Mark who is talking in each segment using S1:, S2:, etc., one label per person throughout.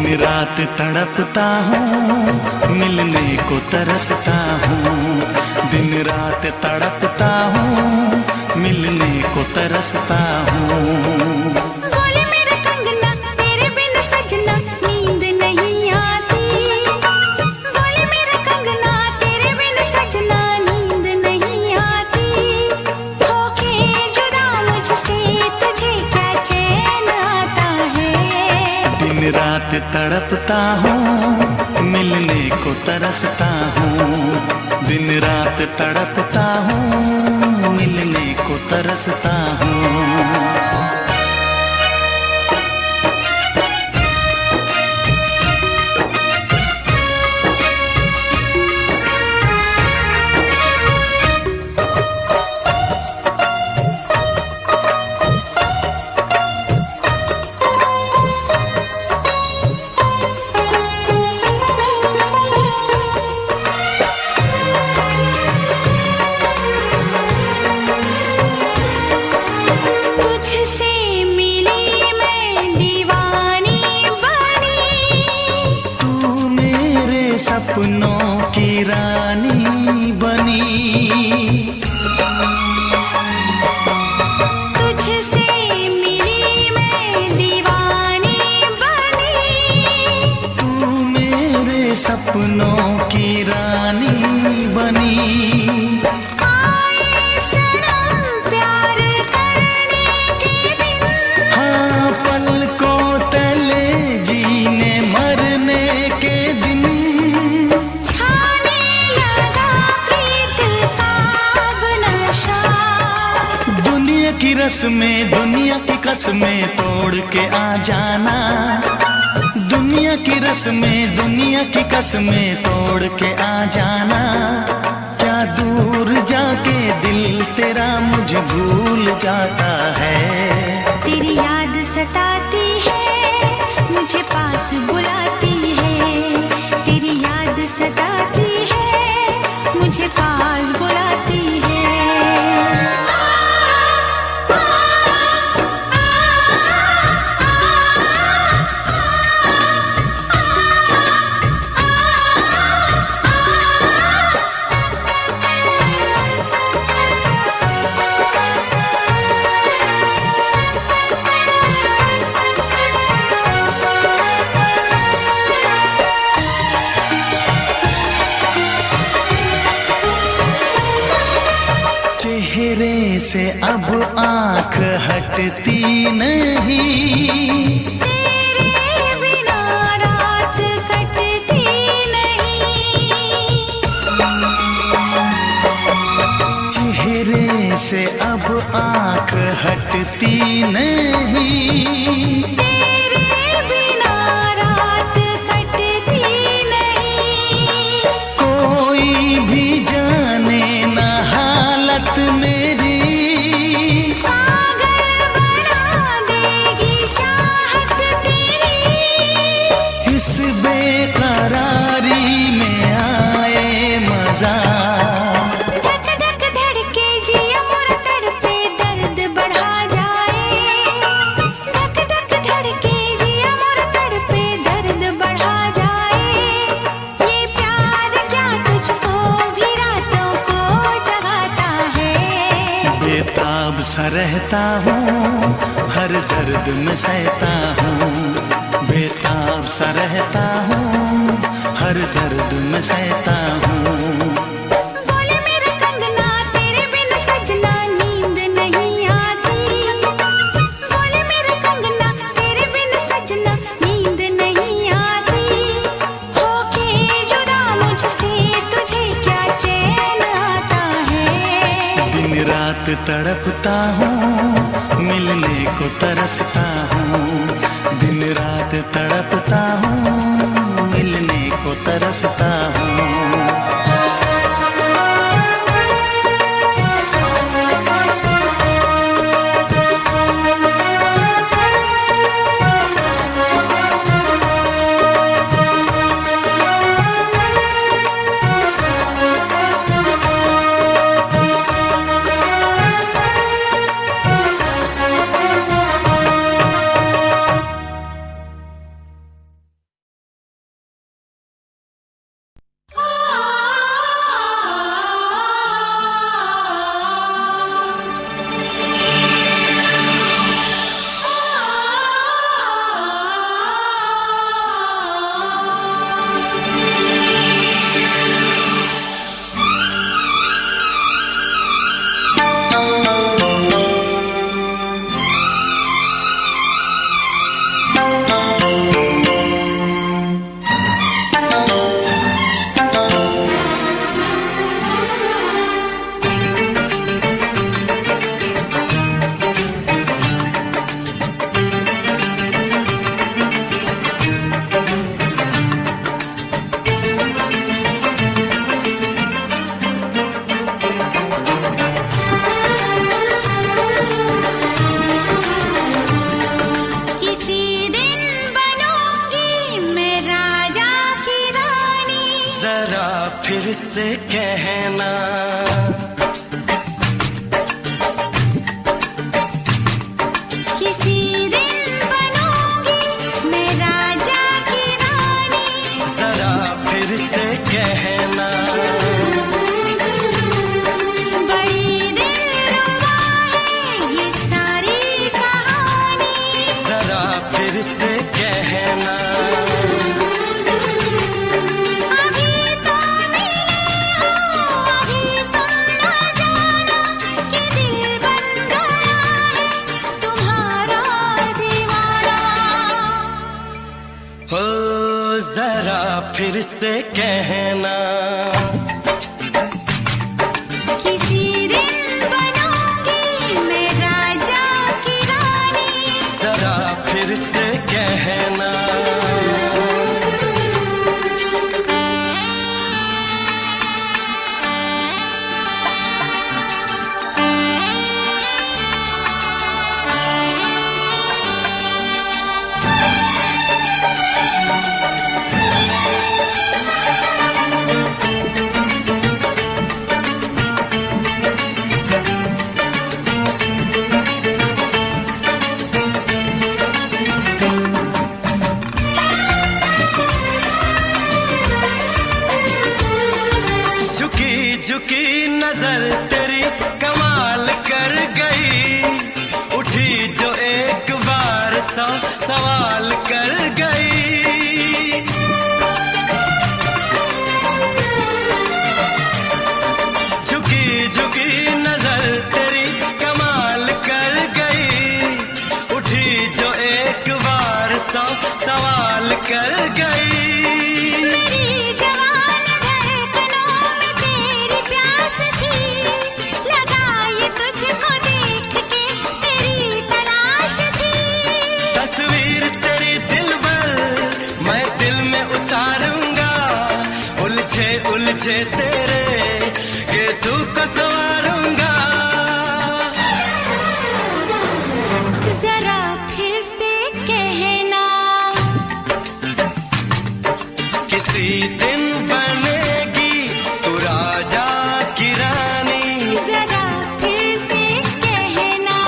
S1: दिन रात तड़पता हूँ, मिलने को तरसता हूँ। दिन रात तड़पता हूँ, मिलने को तरसता हूँ।
S2: बोले मेरा कंगना तेरे बिन सजना नींद नहीं आती। बोले मेरा कंगना तेरे बिन सजना नींद नहीं आती। होके जुदा मुझसे तुझे क्या चैन आता है।
S1: दिन रात तड़पता हूँ, मिलने को तरसता हूँ। दिन रात तड़पता हूँ, मिलने को तरसता हूँ। सपनों की रानी बनी,
S2: तुझसे मिली मैं दीवानी बनी।
S1: तू मेरे सपनों की रानी बनी।
S2: आए सनम प्यार करने के दिन,
S1: हाँ पलकों तले जीने मरने के दिन। दुनिया की रस्में दुनिया की कसमें तोड़ के आ जाना। दुनिया की रस्में दुनिया की कसमें तोड़ के आ जाना। क्या दूर जाके दिल तेरा मुझे भूल जाता है।
S2: तेरी याद सताती है, मुझे पास बुलाती है। तेरी याद सताती है, मुझे पास बुलाती है।
S1: चेहरे से अब आँख हटती नहीं।
S2: तेरे बिना रात कटती नहीं।
S1: चेहरे से अब आँख हटती नहीं।
S2: तेरे बिना रात कटती नहीं।
S1: कोई भी जाने ना हालत मेरी।
S2: पागल बना देगी चाहत तेरी।
S1: इस बेकरारी में आए मजा।
S2: धक धक धड़के जिया मोर तड़पे दर्द बढ़ा जाए। धक धक धड़के जिया मोर तड़पे दर्द बढ़ा जाए। ये प्यार क्या तुझको भी रातों को जगाता है।
S1: बेताब सा रहता हूँ, हर दर्द में सहता हूँ। बेताब सा रहता हूँ, हर दर्द में सहता हूँ।
S2: बोले मेरा कंगना तेरे बिन सजना नींद नहीं आती। बोले मेरा कंगना तेरे बिन सजना नींद नहीं आती। होके जुदा मुझसे तुझे क्या चैन आता है।
S1: दिन रात तड़पता हूँ, मिलने को तरसता हूँ। दिन रात तड़पता हूँ, मिलने को तरसता हूँ।
S3: फिर से कहना।
S2: किसी दिन बनूंगी मैं राजा की रानी,
S3: जरा फिर से कहना।
S2: बड़ी दिलरुबा है ये सारी कहानी,
S3: जरा फिर से कहना।
S2: अभी तो मिले हो, अभी तुम ना जाना कि दिल बन गया है तुम्हारा दीवाना।
S3: हो जरा फिर से कहना।
S2: किसी दिन बनूंगी मैं राजा की रानी,
S3: जरा फिर से कहना। झुकी झुकी नजर तेरी कमाल कर गई, उठी जो एक बार सौ सवाल कर गई। झुकी झुकी नजर तेरी कमाल कर गई, उठी जो एक बार सौ सवाल कर गई।
S2: मेरी जवान धड़कनों में तेरी प्यास थी, लगाई तुझको देख के तेरी तलाश थी।
S3: तस्वीर तेरी दिल भर मैं दिल में उतारूंगा, उलझे उलझे तेरे केसू को संवारूंगा।
S2: जरा फिर से कहना,
S3: किसी दिन बनेगी तू राजा की रानी,
S2: जरा फिर से कहना।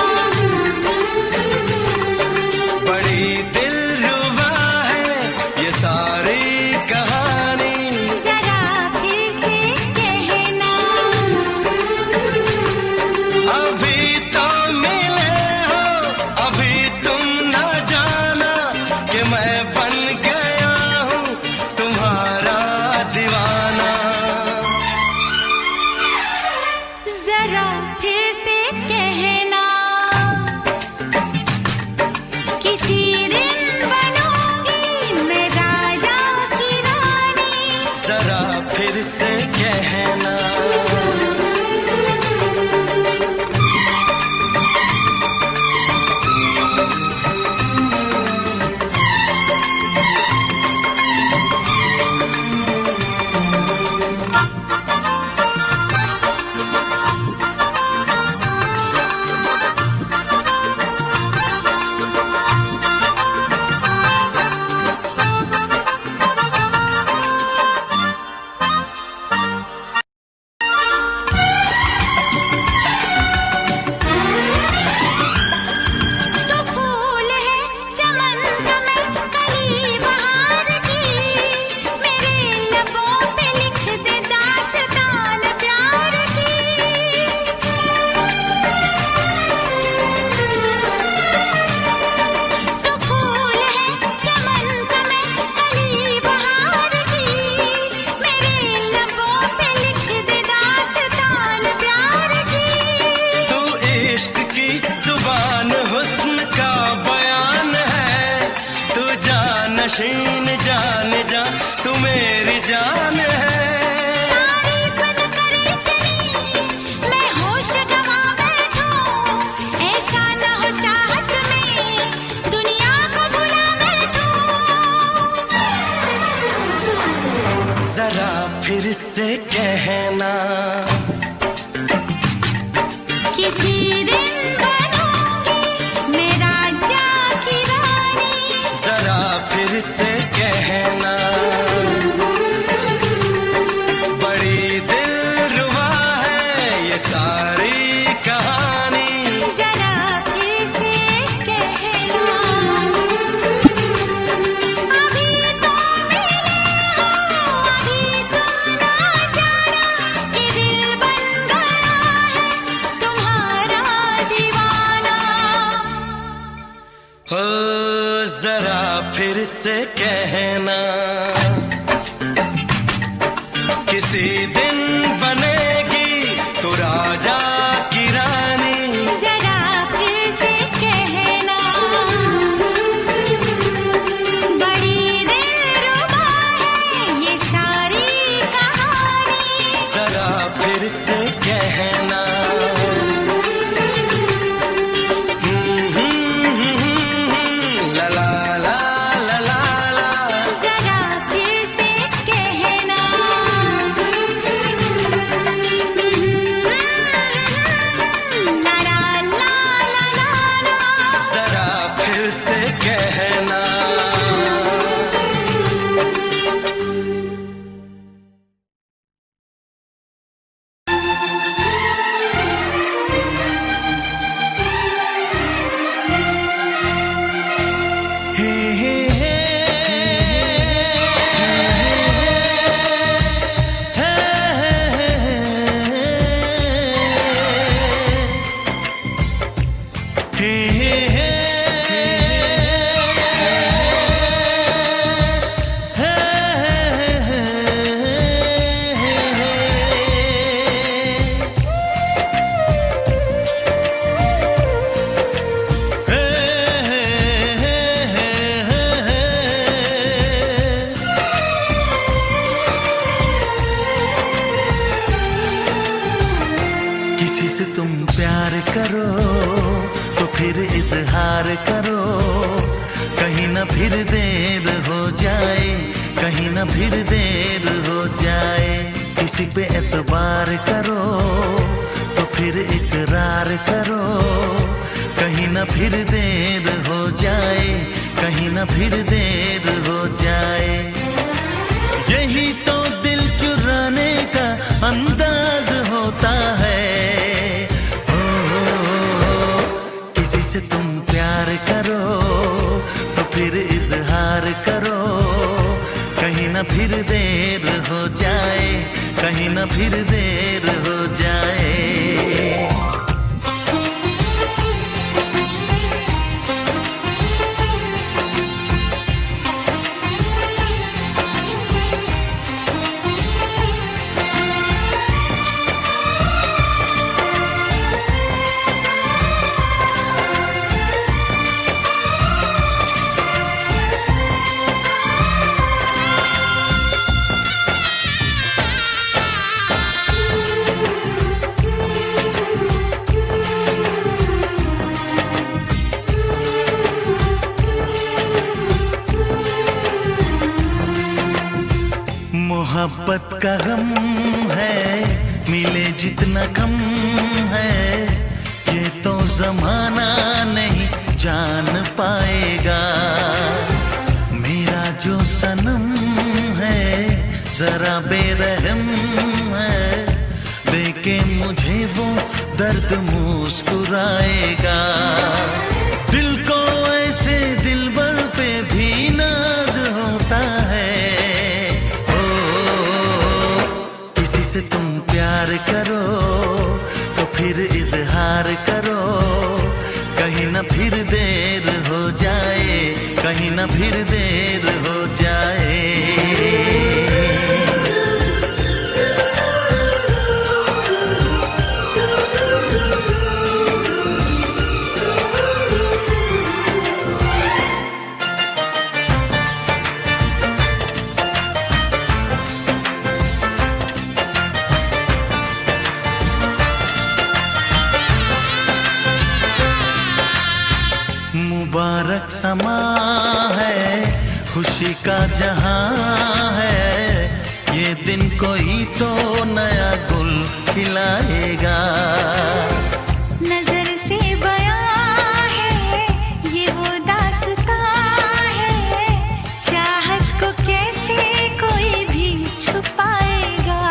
S3: बड़ी दिलरुबा है ये सारी कहानी।
S2: जरा फिर से कहना,
S3: अभी तो मिले हो, अभी तुम न जाना कि मैं बन गया हूँ तुम्हारा दीवाना।
S2: जरा फिर से कहना, किसी दिन बनूंगी मैं राजा की रानी,
S3: जरा फिर से कहना।
S2: तो फूल है चमन का मैं कली बहार की, मेरे लबों पे लिख दे दास्तान प्यार की। तो फूल है चमन का मैं कली बहार की, मेरे लबों पे लिख दे दास्तान प्यार की।
S3: तू इश्क की जुबान हुस्न का बयान है, तू जानशीन जान जा तू मेरी जान है।
S2: तारीफ न करे इतनी मैं होश गवा बैठूं, ऐसा न हो चाहत में दुनिया को भुला बैठूं।
S3: जरा फिर से कहना,
S2: किसी दिन बनूंगी मैं राजा की रानी,
S3: जरा फिर से कहना। बड़ी जरा फिर से कहना, किसी दिन बनेगी तो राजा की रानी।
S2: जरा फिर से कहना, बड़ी दिलरुबा है ये सारी कहानी।
S3: जरा फिर से कहना, ला ला ला ला ला ला।
S2: जरा फिर से कहना, ला ला ला ला ला।
S3: जरा फिर से कहना।
S1: हे हे हे किसी से तुम प्यार करो तो फिर इजहार करो, कहीं ना फिर देर हो जाए, कहीं ना फिर देर हो जाए। किसी पे एतबार करो तो फिर इकरार करो, कहीं ना फिर देर हो जाए, कहीं ना फिर देर हो जाए। यही तो दिल चुराने का अंदाज होता है। किसी से तुम प्यार करो तो फिर इजहार करो, कहीं ना फिर देर हो जाए, कहीं ना फिर देर हो जाए। मोहब्बत का गम है, मिले जितना कम है, ये तो जमाना नहीं जान पाएगा। मेरा जो सनम है जरा बेरहम है, देखे मुझे वो दर्द मुस्कुराएगा। दिल को ऐसे दिलबर पे भी नाज होता है। से तुम प्यार करो तो फिर इजहार करो, कहीं ना फिर देर हो जाए, कहीं ना फिर देर हो जाए। मुबारक समा है, खुशी का जहां है, ये दिन कोई तो नया गुल खिलाएगा।
S2: नजर से बयां है ये वो दास्तां है, चाहत को कैसे कोई भी छुपाएगा।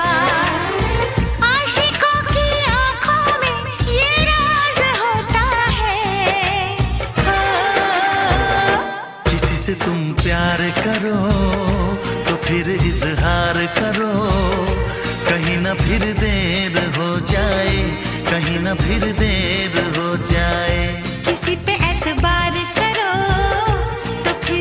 S2: आशिकों की आंखों में ये राज होता है।
S1: किसी से तुम प्यार करो तो फिर इजहार करो, कहीं ना फिर देर हो जाए, कहीं ना फिर देर हो जाए।
S2: किसी पे एतबार करो तो फिर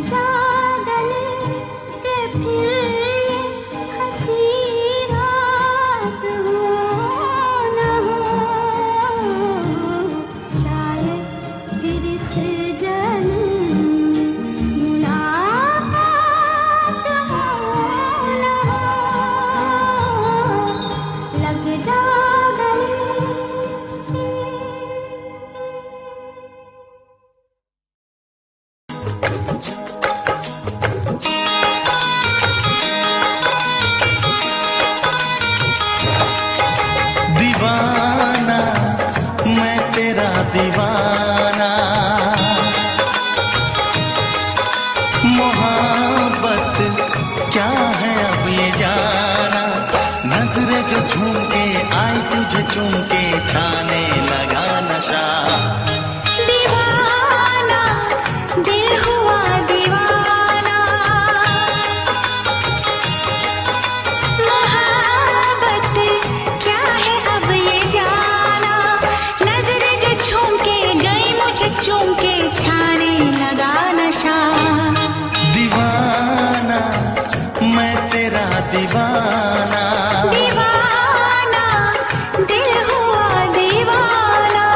S2: जा गले के फिर ये हंसी रात हो न हो, शायद फिर इस जन्म मुलाकात हो न हो, लग जा गले।
S1: दीवाना मैं तेरा दीवाना, मोहब्बत क्या है अब ये जाना, नजरें जो झूम के आई तुझे चूम के छाने लगा नशा।
S2: दीवाना दिल हुआ दीवाना, मोहब्बत क्या है अब ये जाना, नजरें जो झूम के गई मुझे चूम के छाने लगा नशा।
S1: दीवाना मैं तेरा दीवाना,
S2: दीवाना दिल हुआ दीवाना।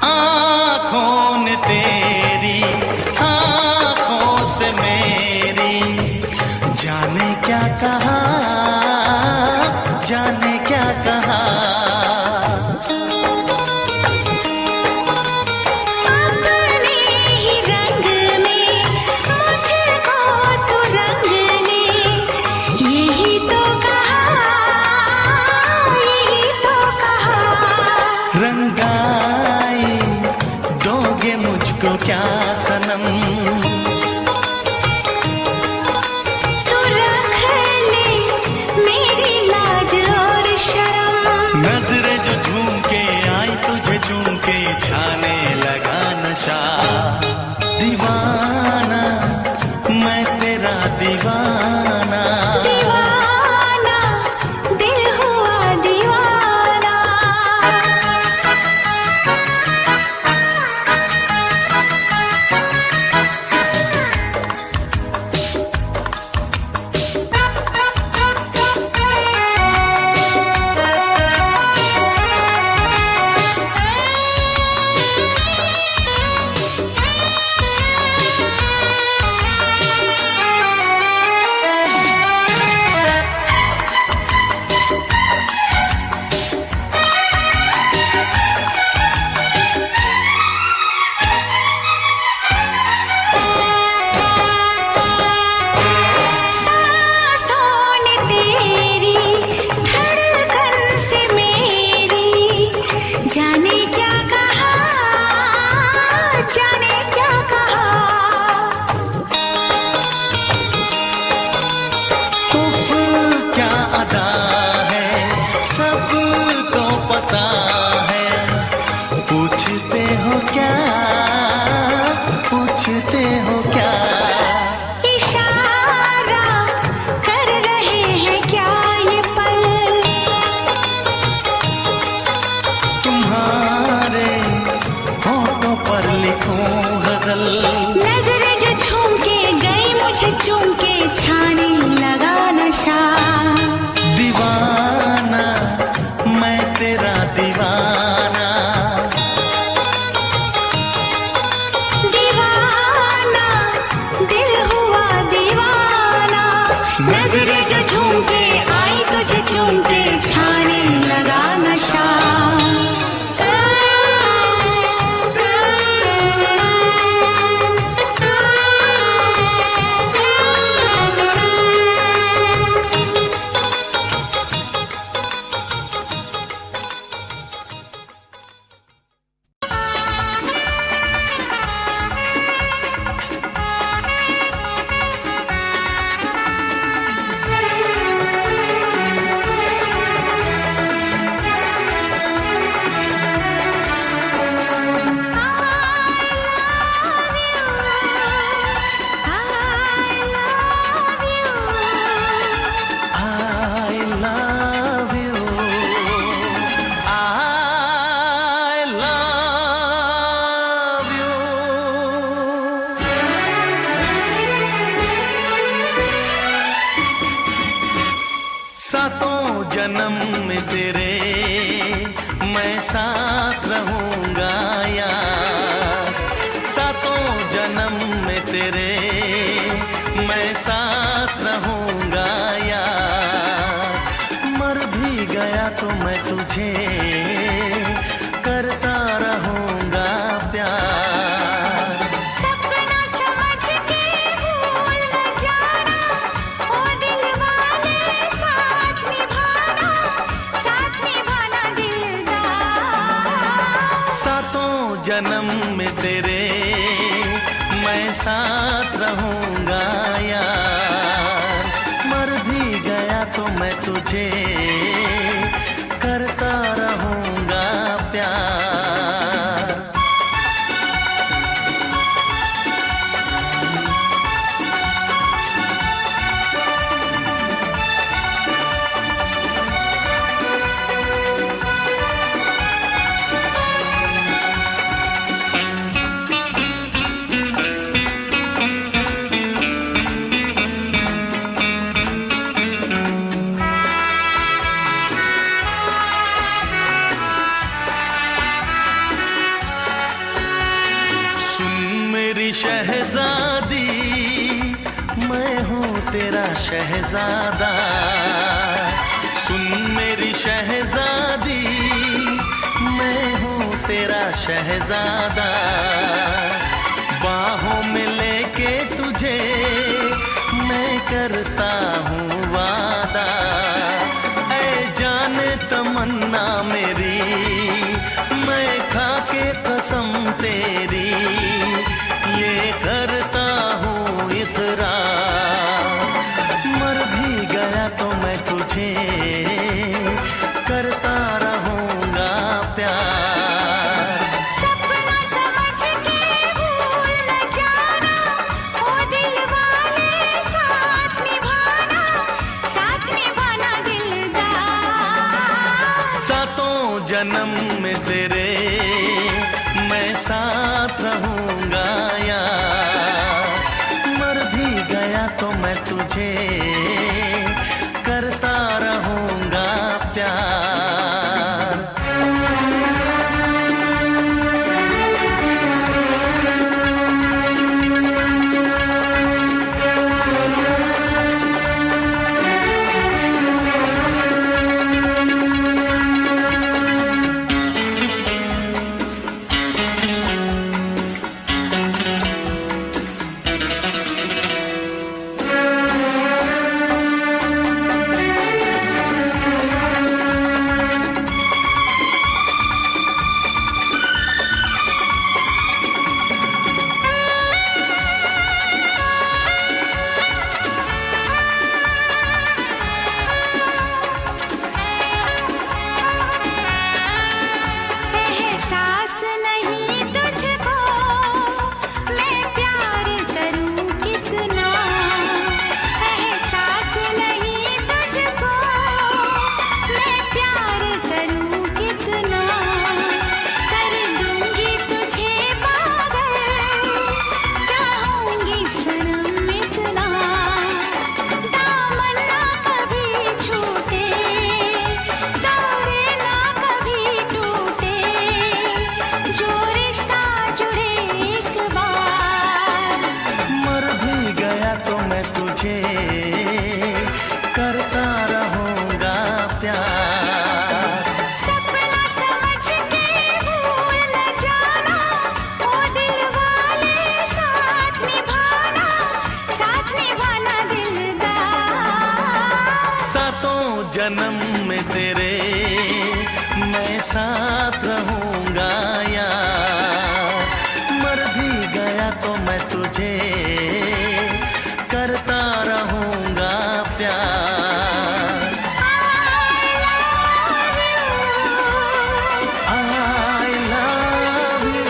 S1: आँखों ने तेरी आँखों से मेरी जाने क्या कहा, जाने क्या कहा।
S2: अपने ही रंग में मुझको तो रंग ले, यही तो कहा, यही तो कहा।
S1: रंगाई दोगे मुझको क्या सनम,
S2: तू रख ले मेरी लाज और शर्म,
S1: नजरें जो झूम के आई तुझे चूम के छाने लगा नशा। दीवाना मैं तेरा दीवाना,
S2: दीवाना दिल हुआ दीवाना।
S1: पूछते हो क्या?
S2: इशारा कर रहे हैं क्या ये पल?
S1: तुम्हारे होठों पर लिखूं गजल।
S2: नजरें जो झूम के गई मुझे चूम के छाने लगा नशा।
S1: दीवाना मैं तेरा दीवाना,
S2: दीवाना दिल हुआ दीवाना। नजरें जो झूम के आई तुझे चूम के छाने लगा नशा।
S1: सातों जन्म में तेरे मैं साथ रहूंगा यार, सातों जन्म में तेरे मैं साथ रहूंगा यार, मर भी गया तो मैं तुझे करता रहूंगा प्यार।
S2: सपना समझ के भूल न जाना, ओ दिल वाले साथ निभाना दिलदार।
S1: सातों जन्म में तेरे मैं साथ रहूंगा यार, मर भी गया तो मैं तुझे करता रहूंगा प्यार। शहजादी मैं हूँ तेरा शहजादा, सुन मेरी शहजादी मैं हूँ तेरा शहजादा, बाहों में लेके तुझे मैं करता हूँ वादा, ऐ जाने तमन्ना मेरी मैं खा के कसम तेरी ये करता हूँ इकरार, मर भी गया तो मैं तुझे करता रहूंगा प्यार।
S2: सपना समझ के भूल न जाना, ओ दिल वाले साथ निभाना दिलदार।
S1: सातों जन्म में तेरे मैं साथ रहूंगा यार, मर भी गया तो मैं तुझे करता रहूंगा प्यार। जन्म में तेरे मैं साथ रहूंगा यार, मर भी गया तो मैं तुझे करता रहूंगा प्यार। I love you,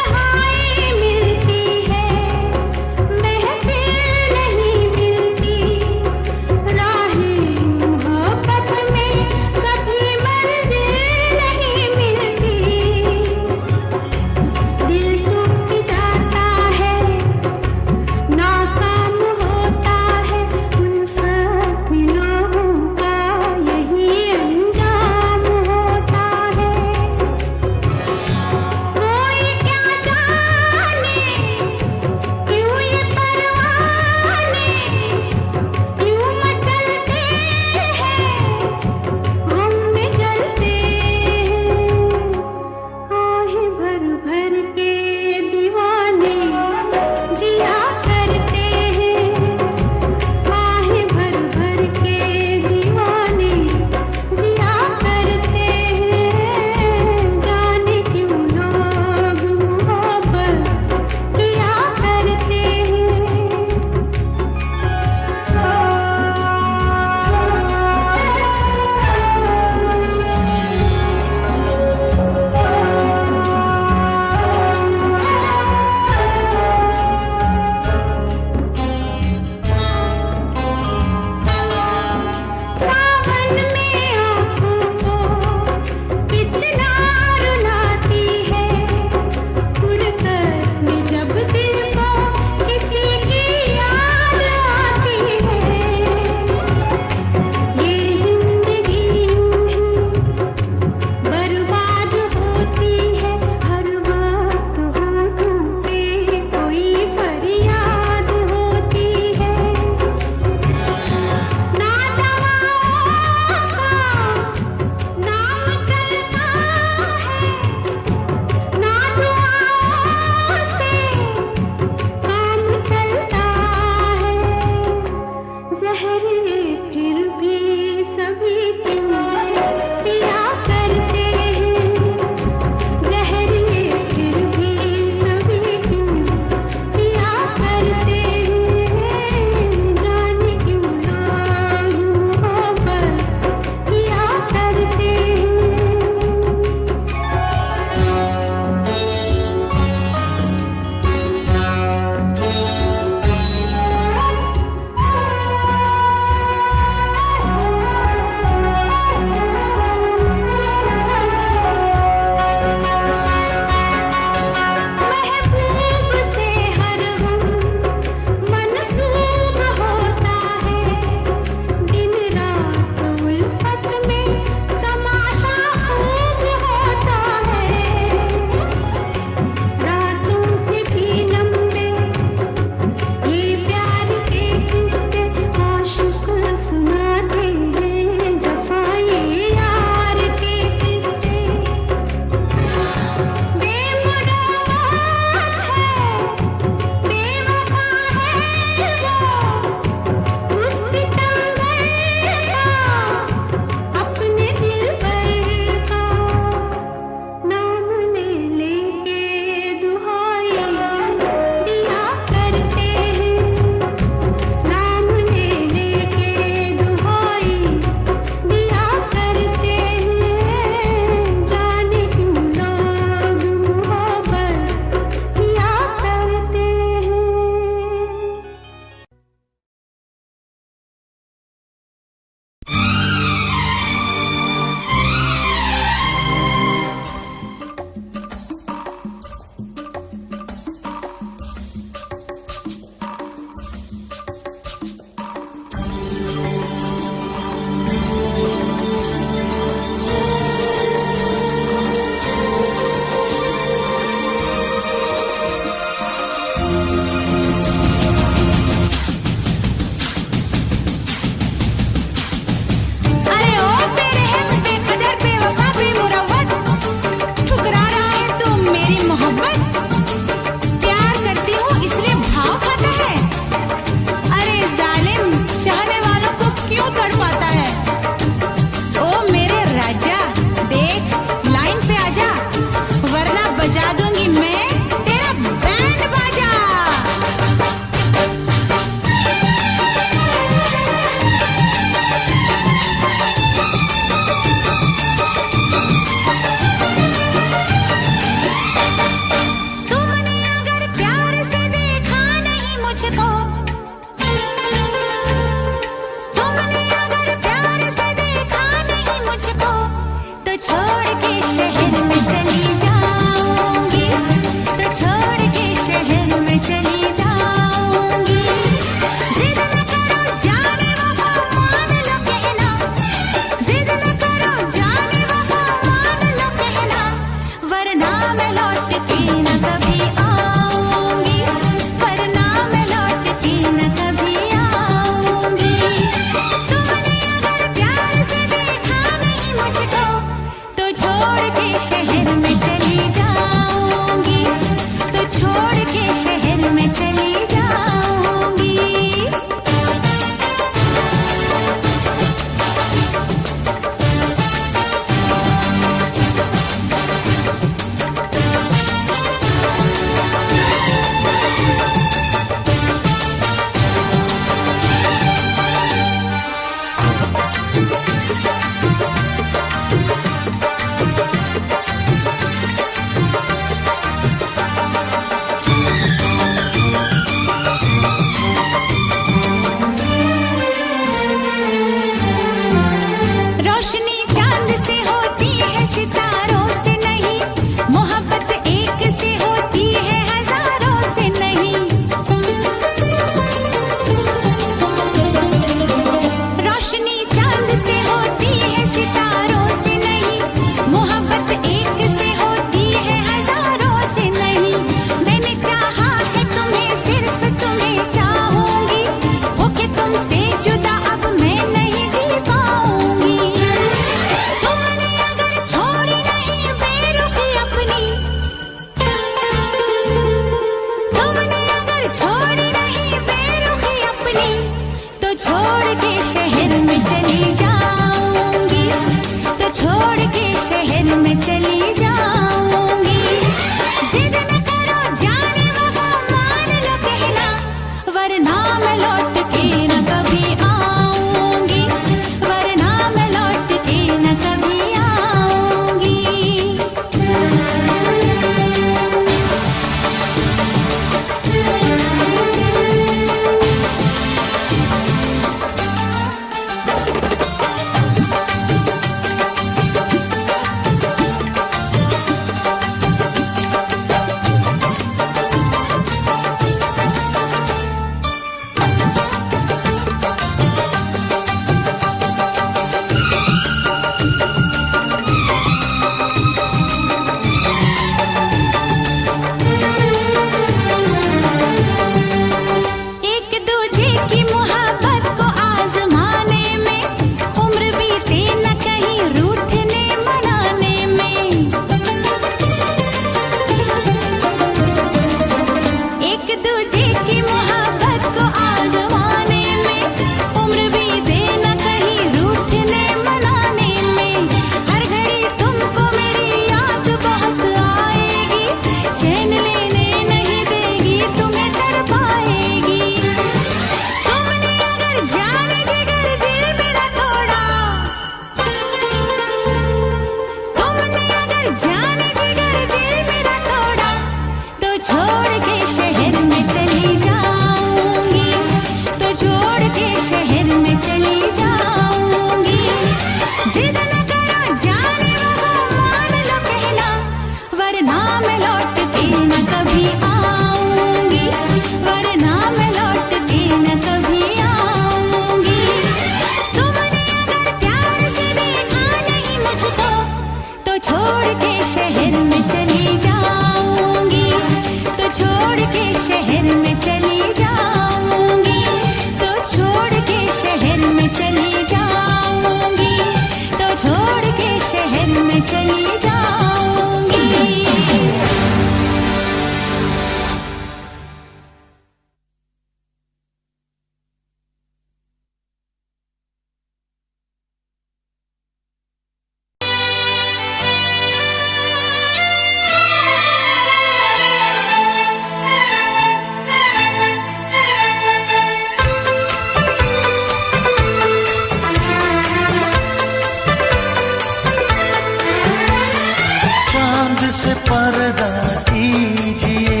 S1: से पर्दा कीजिए,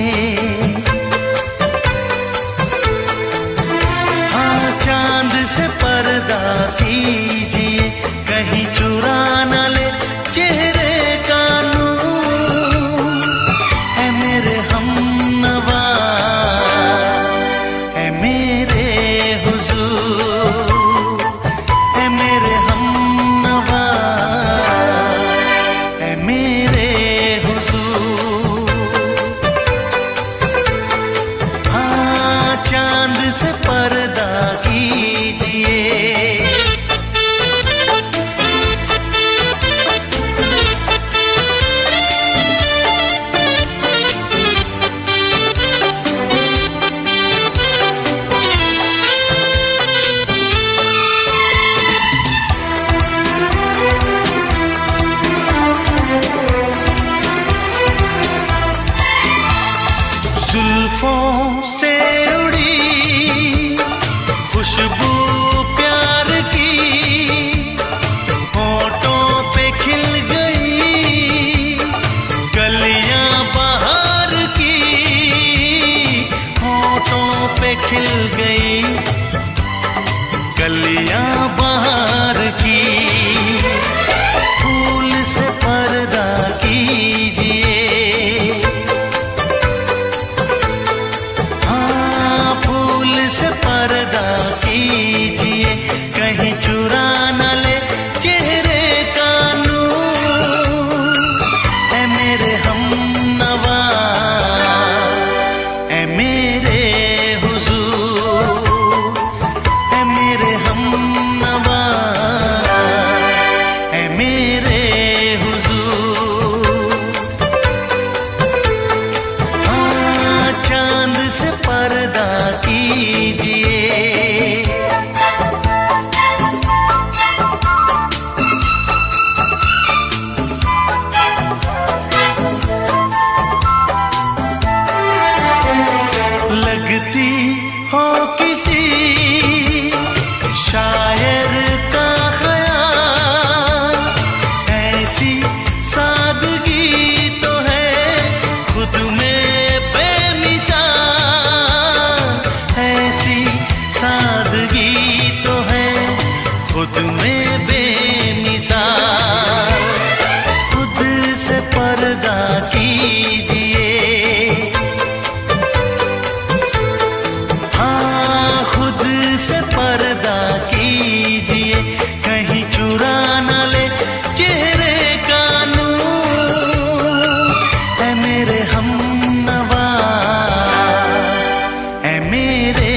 S1: हाँ चांद से पर्दा कीजिए, कहीं चुरा न ले चेहरे का नूर। है मेरे हमनवा, है मेरे हुजूर, है मेरे हमनवा, है मेरे हुजूर। हाँ चांद से पर्दा कीजिए। जुल्फों से उड़ी खुशबू प्यार की, होठों पे खिल गई कलियां बहार की, होठों पे खिल गई कलियां बहार की। फूल से पर्दा कीजिए, से पर्दा कीजिए, कहीं चुरा न ले चेहरे का नूर। है मेरे हमनवा, है मेरे हुजूर, है मेरे हमनवा, है मेरे हुजूर। हाँ चांद से पर्दा कीजिए। लगती हो किसी शायर का ख्याल, ऐसी सादगी तो है खुद में बेमिसाल, ऐसी सादगी तो है खुद में बेमिसाल। खुद से पर्दा कीजिए, हाँ खुद से पर्दा कीजिए, कहीं चुरा न ले चेहरे का नूर। है मेरे हमनवा, है मेरे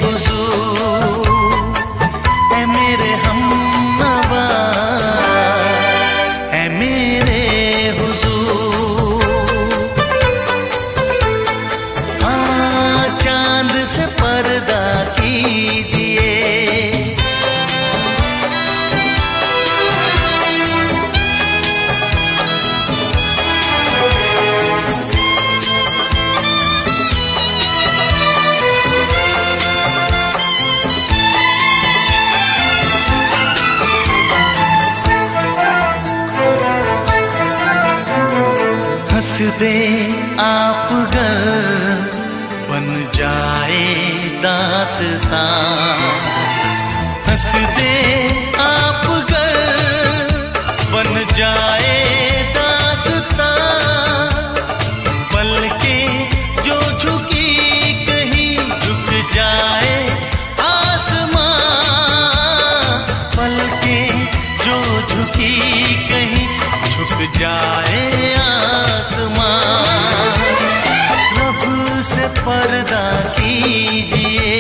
S1: हुजूर, है मेरे हमनवा, है मेरे हुजूर। हाँ चांद से पर्दा कीजिए। हंस दे आप गर बन जाए दास्तां, हंस दे आप गर बन जाए दास्तां। पलकें जो झुकी कहीं झुक जाए आसमां, पलकें जो झुकी कहीं झुक जाए आसमां। रब से पर्दा कीजिए,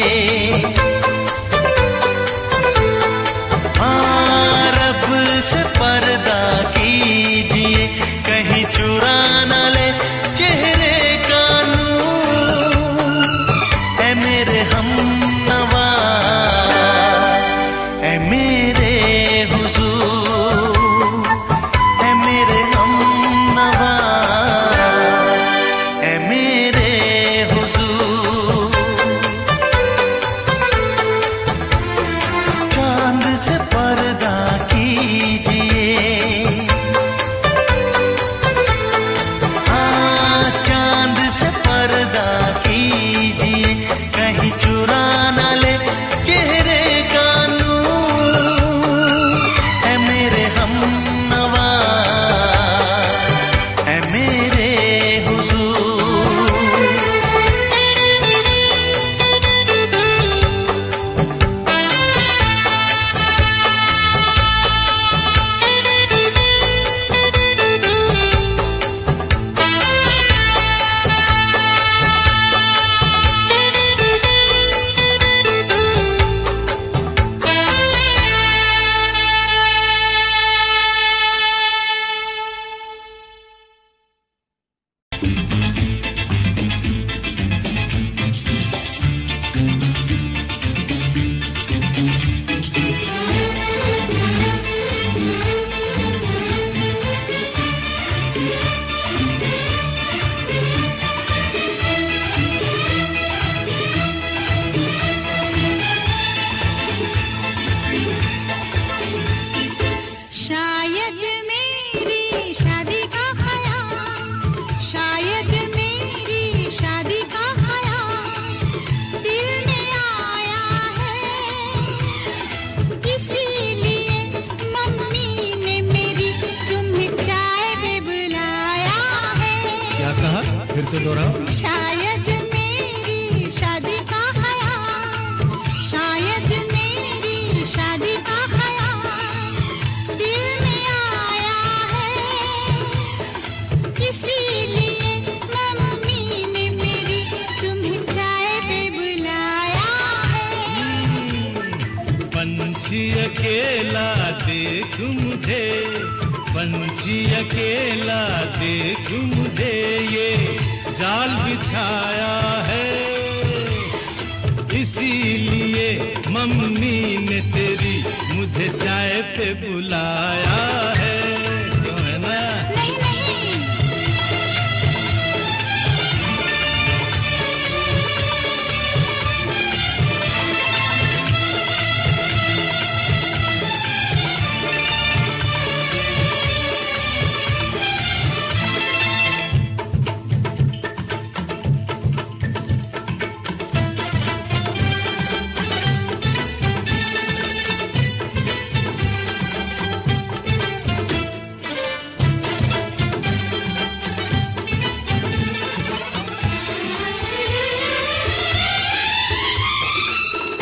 S3: दोहराओ।
S2: शायद मेरी शादी का ख्याल, शायद मेरी शादी का ख्याल दिल में आया है, इसीलिए मम्मी ने मेरी तुम्हें चाय पे बुलाया है।
S1: पंछी अकेला देख मुझे, पंछी अकेला देख मुझे, ये जाल बिछाया है, इसीलिए मम्मी ने तेरी मुझे चाय पे बुलाया है। क्यों है ना?
S2: नहीं नहीं,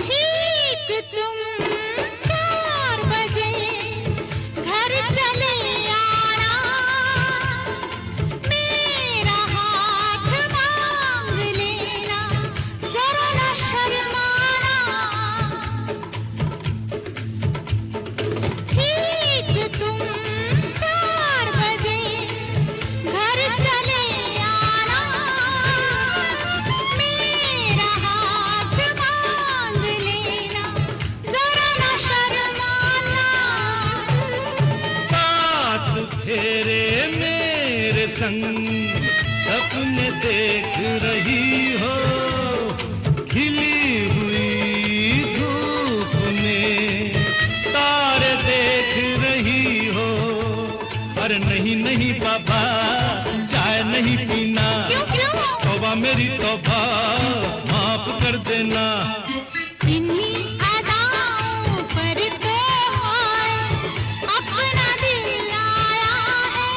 S2: ठीक तुम 4 बजे घर चले आना, मेरा हाथ मांग लेना, जरा न शर्माना। ठीक तुम 4 बजे घर चले आना, मेरा हाथ मांग लेना, जरा न शर्माना।
S1: साथ फेरे मेरे संग सपने देख रही हो, खिली हुई धूप में तारे देख रही हो। अरे नहीं नहीं बाबा, चाय नहीं पीना,
S2: क्यों क्यों?
S1: तौबा मेरी तौबा, माफ कर देना।
S2: इन्हीं अदाओं पर तो हाय अपना दिल आया है,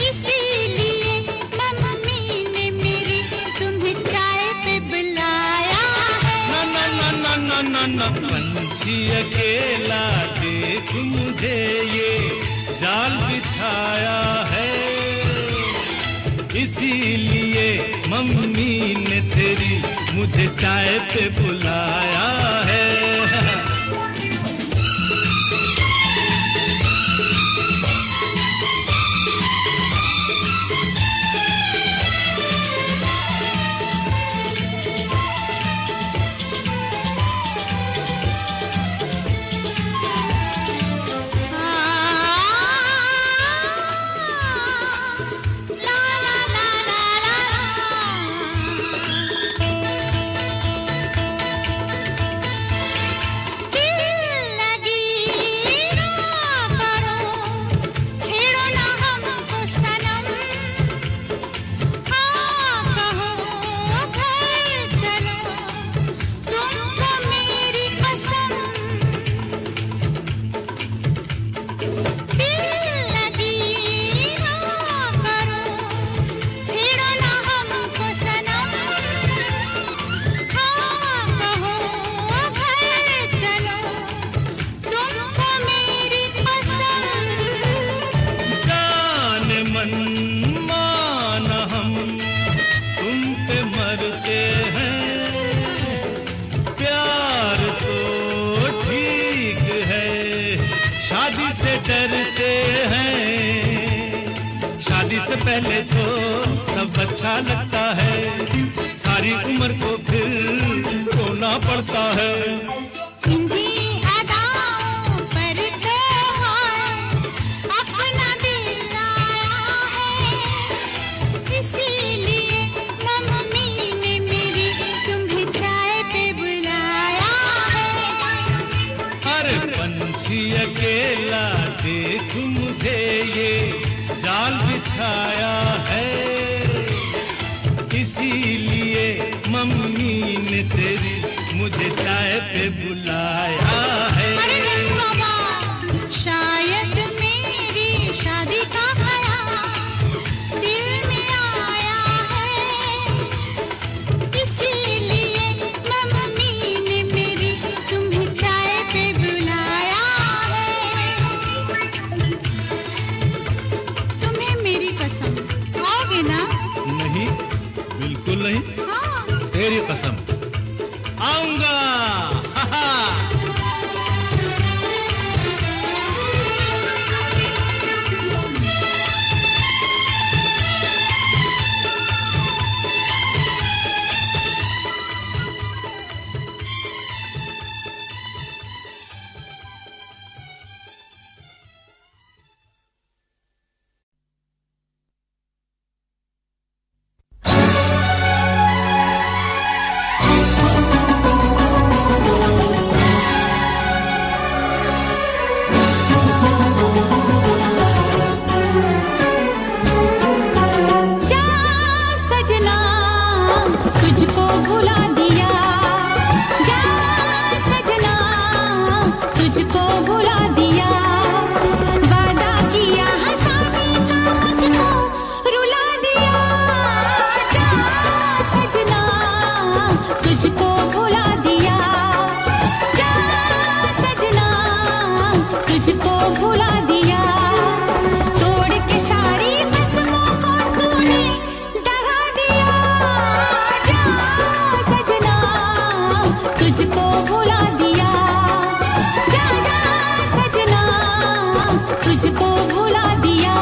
S2: इसीलिए मम्मी ने मेरी तुम्हें चाय पे बुलाया है।
S1: ना ना ना ना ना ना ना, पंछी अकेला देख मुझे, ये जाल बिछाया है, इसीलिए मम्मी ने तेरी मुझे चाय पे बुलाया है।
S2: ला ला ला ला ला, दिल लगी ना करो, छेड़ो ना हमको सनम, हाँ कहो घर चलो, तुमको मेरी कसम। दिल लगी ना करो, छेड़ो ना हमको सनम, हाँ कहो घर चलो, तुमको मेरी कसम।
S1: जान मन मान हम तुम पे मरते हैं, प्यार तो ठीक है, शादी से डरते हैं। शादी से पहले तो सब अच्छा लगता है, सारी उम्र को फिर रोना पड़ता है।
S2: इन्हीं अदाओं पर तो हाय अपना दिल आया है, इसीलिए मम्मी ने मेरी तुम्हें चाय पे बुलाया है।
S1: अरे पंछी अकेला देख मुझे, ये जाल बिछाया है, इसीलिए मम्मी ने तेरी मुझे चाय पे बुलाया है।
S2: अरे नहीं बाबा, शायद मेरी शादी का ख्याल दिल में आया
S4: तेरी कसम आऊंगा। हा हा।
S2: जा सजना तुझको भुला दिया, जा सजना तुझको भुला दिया, वादा किया हंसाने का मुझको रुला दिया, जा सजना तुझको भुला दिया, जा सजना तुझको भुला दिया, तोड़ के सारी कसमों को तूने दगा दिया, जा सजना तुझको भुला दिया, जा सजना तुझको भुला दिया।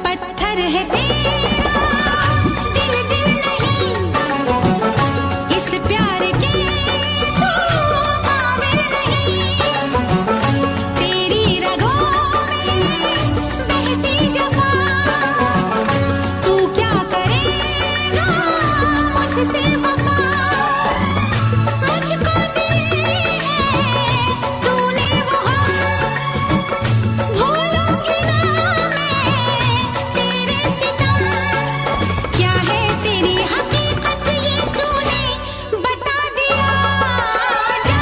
S2: पत्थर है तेरा दिल दिल नहीं, इस प्यार के तू काबिल नहीं, तेरी रगों में बहती जफा, तू क्या करेगा मुझसे वफा, मुझको दी है तूने वो भूलूंगी ना मैं तेरे सितम, क्या है तेरी हकीकत ये तूने बता दिया, जा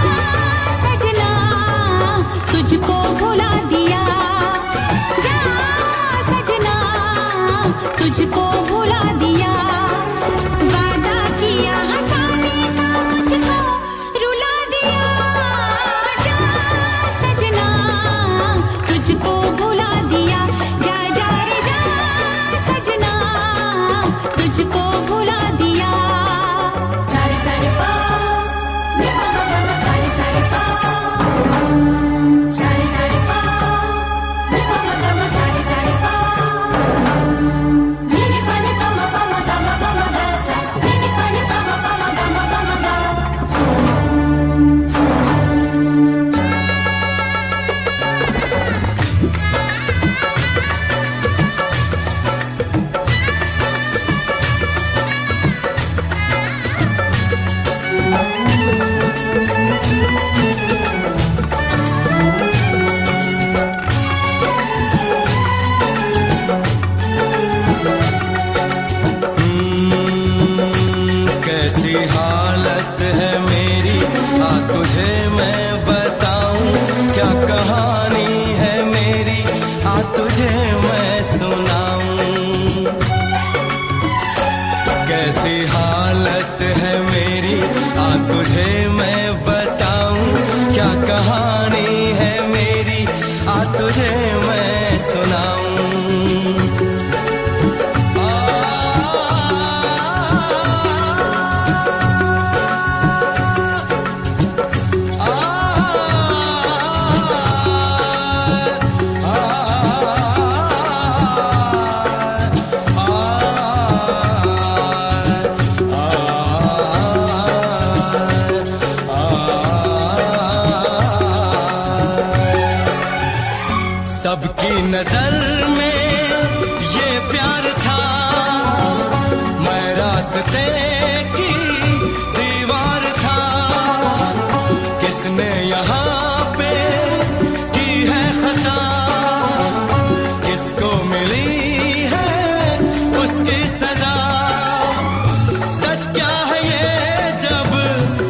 S2: सजना तुझको भुला दिया, जा सजना तुझको भुला दिया, वादा किया हंसाने का मुझको रुला दिया, जा सजना तुझको भुला दिया, जा जा रे जा सजना तुझको भुला दिया। सारे सारे पा मे पा मा गा मा, सारे सारे पा, सारे सारे पा मे पा मा गा मा, सारे सारे पा, नी नी पा नी पा मा गा मा गा सा, नी नी पा नी पा मा गा मा गा।
S3: कैसी हालत है मेरी, आ तुझे मैं बताऊं, क्या कहानी है मेरी, आ तुझे मैं सुनाऊं, कैसी हालत है मेरी, आ तुझे मैं बताऊं, क्या कहानी है मेरी, आ तुझे मैं सुनाऊं। की सजा। सच क्या है ये जब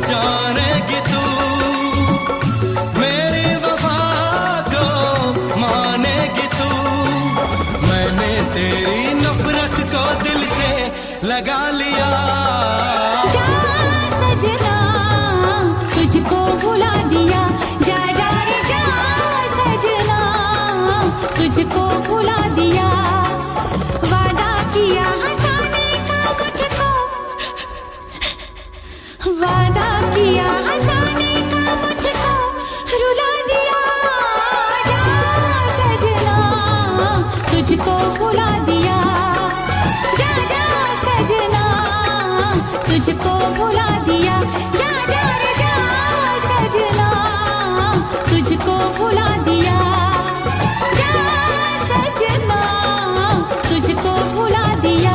S3: जानेगी तू, मेरी वफा को मानेगी तू। मैंने तेरी नफरत को दिल से लगा लिया।
S2: जा सजना तुझको भुला दिया, जा जा रे जा सजना तुझको भुला दिया। वादा किया हंसाने का मुझको, वादा किया हंसाने का मुझको रुला दिया। जा सजना तुझको भुला दिया, जा जा सजना तुझको भुला दिया। जा जा रे जा सजना तुझको भुला दिया, जा सजना तुझको भुला दिया।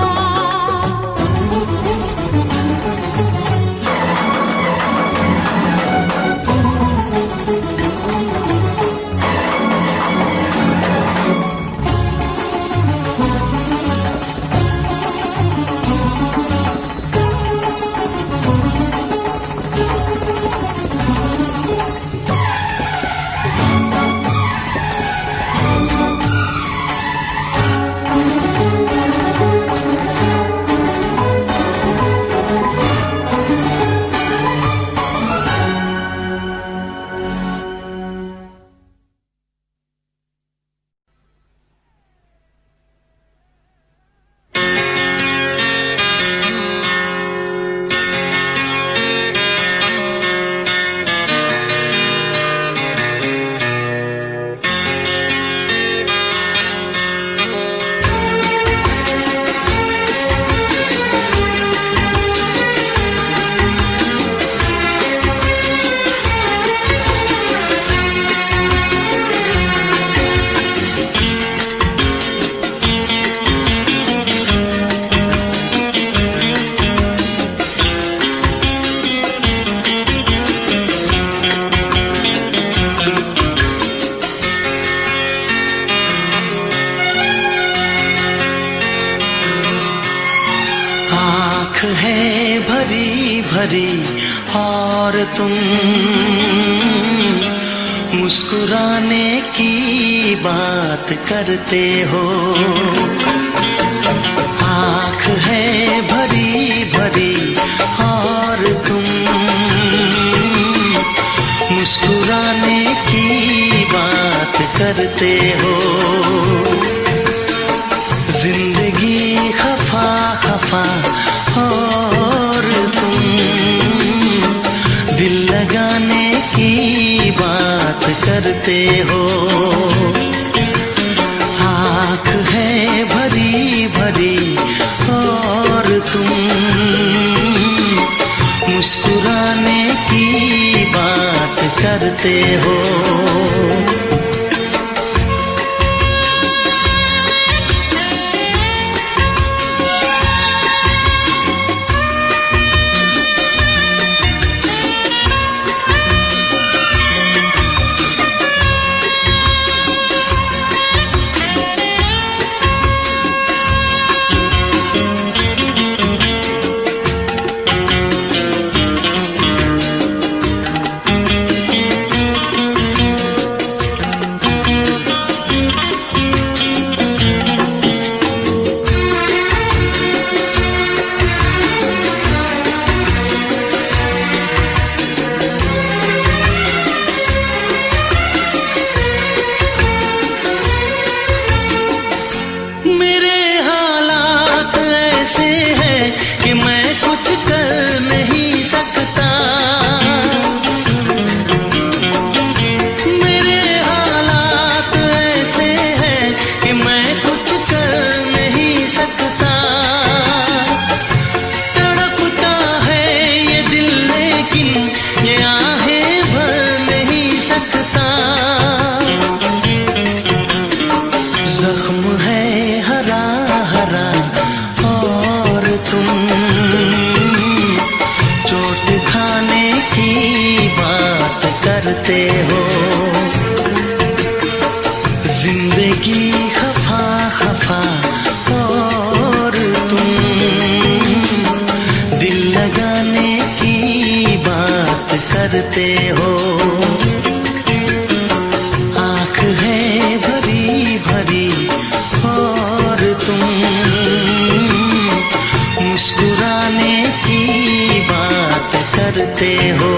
S1: आँख है भरी भरी और तुम मुस्कुराने की बात करते हो। आँख है भरी भरी और तुम मुस्कुराने की बात करते हो। जिंदगी खफा खफा और तुम दिल लगाने की बात करते हो। आँख है भरी भरी और तुम मुस्कुराने की बात करते हो। करते हो। आँख है भरी भरी और तुम मुस्कुराने की बात करते हो।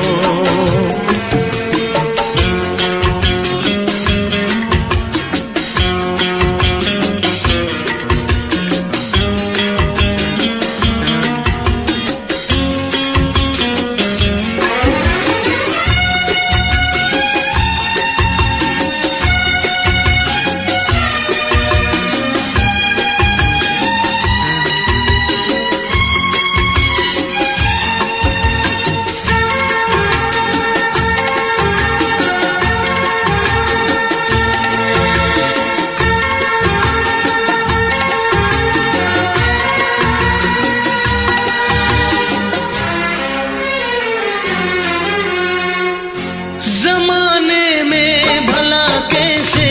S1: जमाने में भला कैसे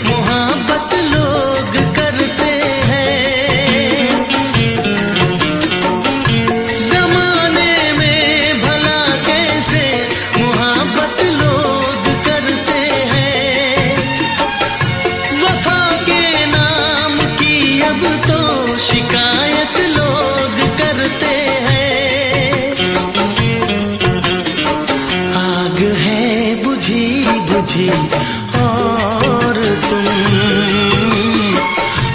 S1: मोहब्बत लोग करते हैं। जमाने में भला कैसे मोहब्बत लोग करते हैं। वफा के नाम की अब तो शिकायत लोग करते हैं। आग है बुझी बुझी और तुम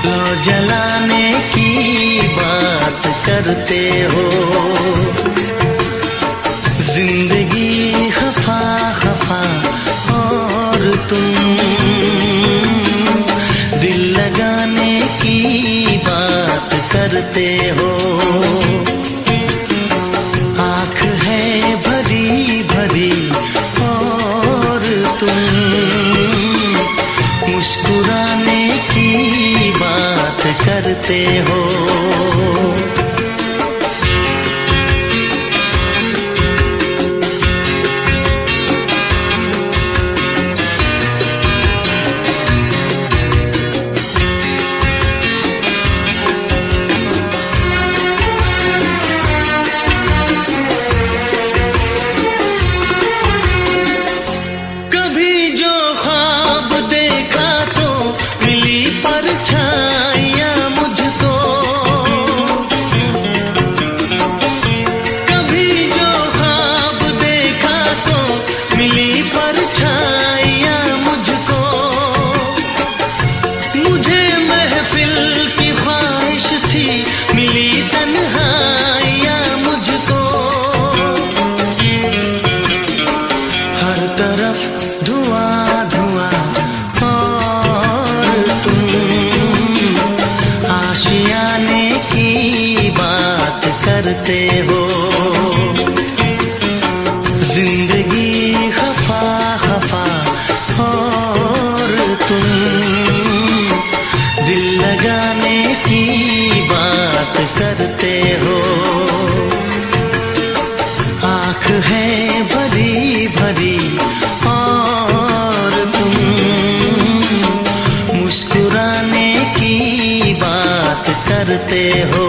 S1: लो जलाने की बात करते हो। जिंदगी खफा खफा और तुम दिल लगाने की बात करते हो। आँख है भरी भरी और तुम मुस्कुराने की बात करते हो। धुआं धुआं और तुम आशियाने की बात करते हो। जिंदगी खफा खफा और तुम दिल लगाने की बात करते हो। आँख है भरी भरी और तुम मुस्कुराने की बात करते हो।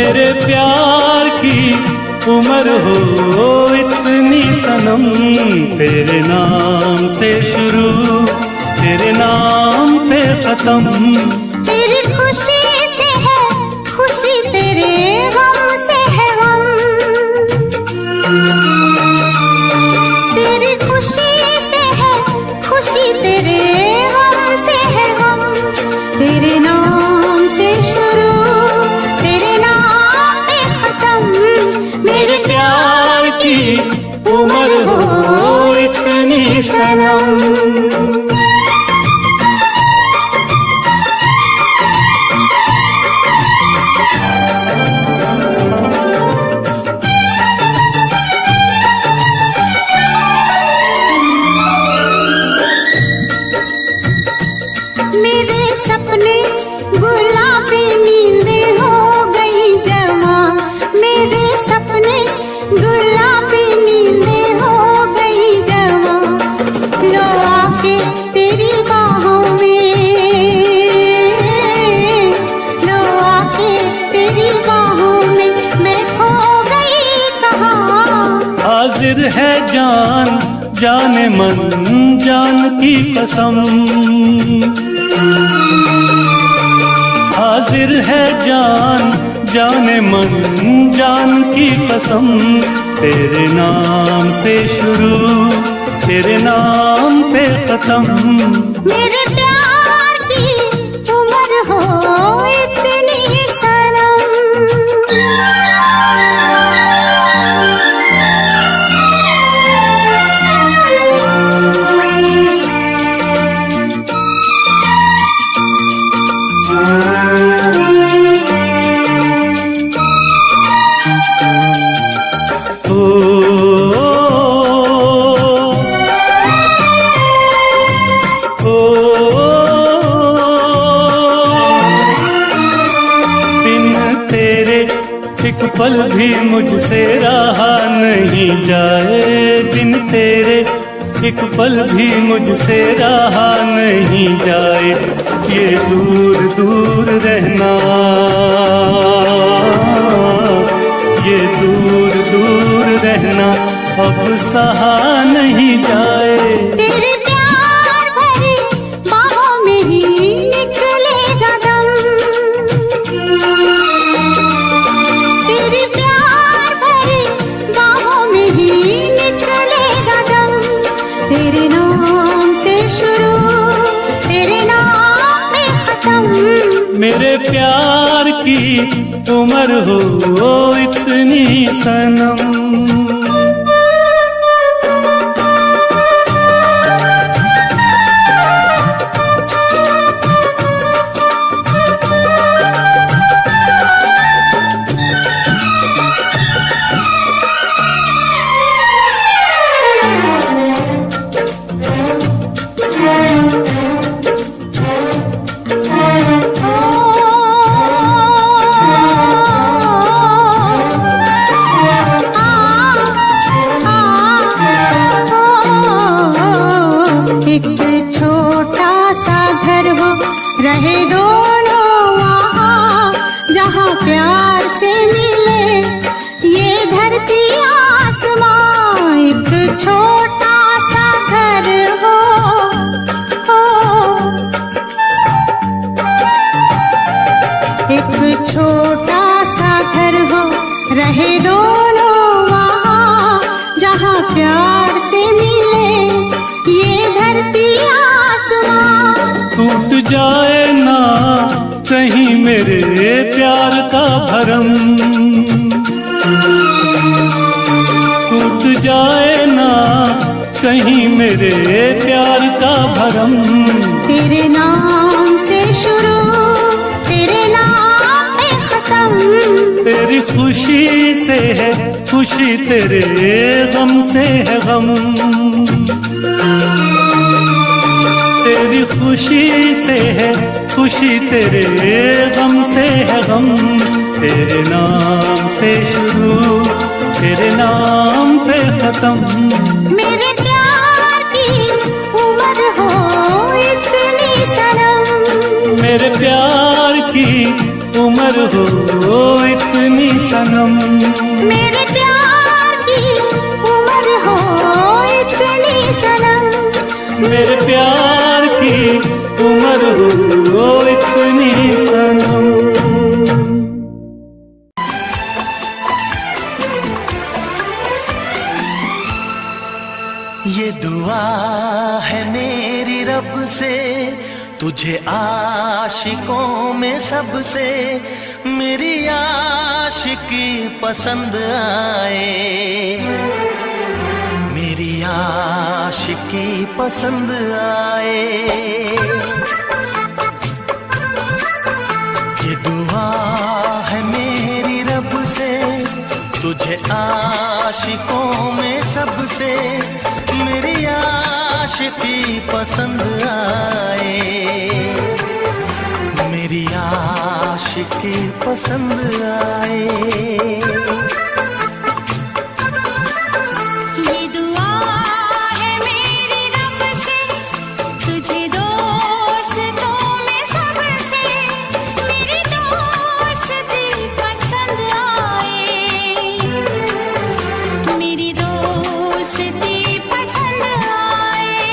S5: मेरे प्यार की उम्र हो इतनी सनम, तेरे नाम से शुरू तेरे नाम पे खत्म।
S2: तेरी खुशी से है खुशी, तेरे गम से है गम। तेरी खुशी से है खुशी, तेरे गम से है गम। तेरे नाम से शुरू तेरे नाम पे खत्म। मेरे
S5: प्यार की उम्र हो इतनी सनम।
S2: मेरे सपने गुलाबी नींदें हो गई जवां। मेरे सपने गुलाबी नींदें हो गई जवां। लो आके तेरी बाहों में, लो आके तेरी बाहों में मैं खो गई कहाँ।
S5: हाजिर है जान जाने मन जान की कसम, हाजिर है जान जाने मन जान की कसम। तेरे नाम से शुरू तेरे नाम पे खत्म।
S2: मेरे प्यार की उम्र हो इतनी सनम।
S5: एक पल भी मुझसे रहा नहीं जाए, दिन तेरे एक पल भी मुझसे रहा नहीं जाए। ये दूर दूर रहना, ये दूर दूर रहना अब सहा नहीं जाए।
S2: तेरे प्यार भरी बाहों में ही निकलेगा दम। तेरे प्यार भरी बाहों में ही निकलेगा दम। तेरे नाम से शुरू तेरे नाम पे खत्म।
S5: मेरे प्यार की उम्र हो इतनी सनम।
S2: एक छोटा सा घर हो रहे दोनों वहाँ, जहाँ प्यार से मिले ये धरती आसमां। एक छोटा सा घर हो, एक छोटा सा घर हो रहे दोनों वहाँ, जहाँ प्यार से मिले ये धरती आसमां।
S5: टूट जाए ना कहीं मेरे प्यार का भरम, टूट जाए ना कहीं मेरे प्यार का भरम।
S2: तेरे नाम से शुरू तेरे नाम पे खत्म।
S5: तेरी खुशी से है खुशी, तेरे गम से है गम। तेरी खुशी से है खुशी, तेरे गम से है गम। तेरे नाम से शुरू तेरे नाम पे खत्म।
S2: मेरे प्यार की उम्र हो इतनी सनम।
S5: मेरे प्यार की उम्र हो इतनी सनम।
S2: मेरे प्यार की उम्र हो इतनी सनम,
S5: मेरे प्यार की उम्र हो इतनी सनम।
S1: ये दुआ है मेरी रब से, तुझे आशिकों में सबसे मेरी आशिकी पसंद आए, मेरी आशिकी पसंद आए। ये दुआ है मेरी रब से, तुझे आशिकों में सबसे मेरी आशिकी पसंद आए, मेरी आशिकी पसंद आए।
S2: ये दुआ है मेरी रब से, तुझे दोस्तों में सबसे मेरी दोस्ती पसंद आए, मेरी दोस्ती पसंद आए।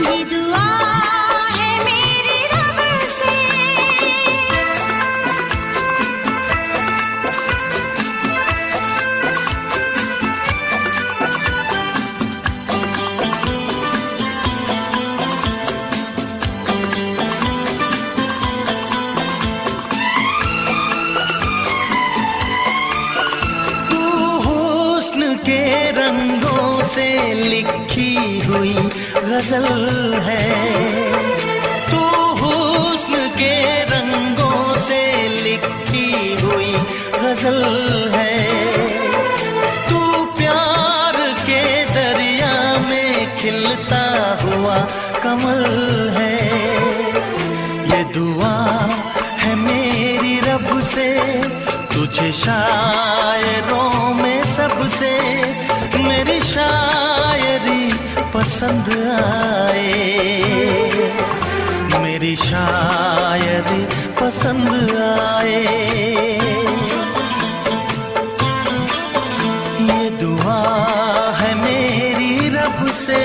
S2: ये दुआ है मेरी रब से।
S1: तू हुस्न के रंगों से लिखी हुई गजल है, तू हुस्न के रंगों से लिखी हुई गजल है। तू प्यार के दरिया में खिलता हुआ कमल है। ये दुआ है मेरी रब से, तुझे शायरों में सबसे मेरी शायरी पसंद आए, मेरी शायरी पसंद आए। ये दुआ है मेरी रब से।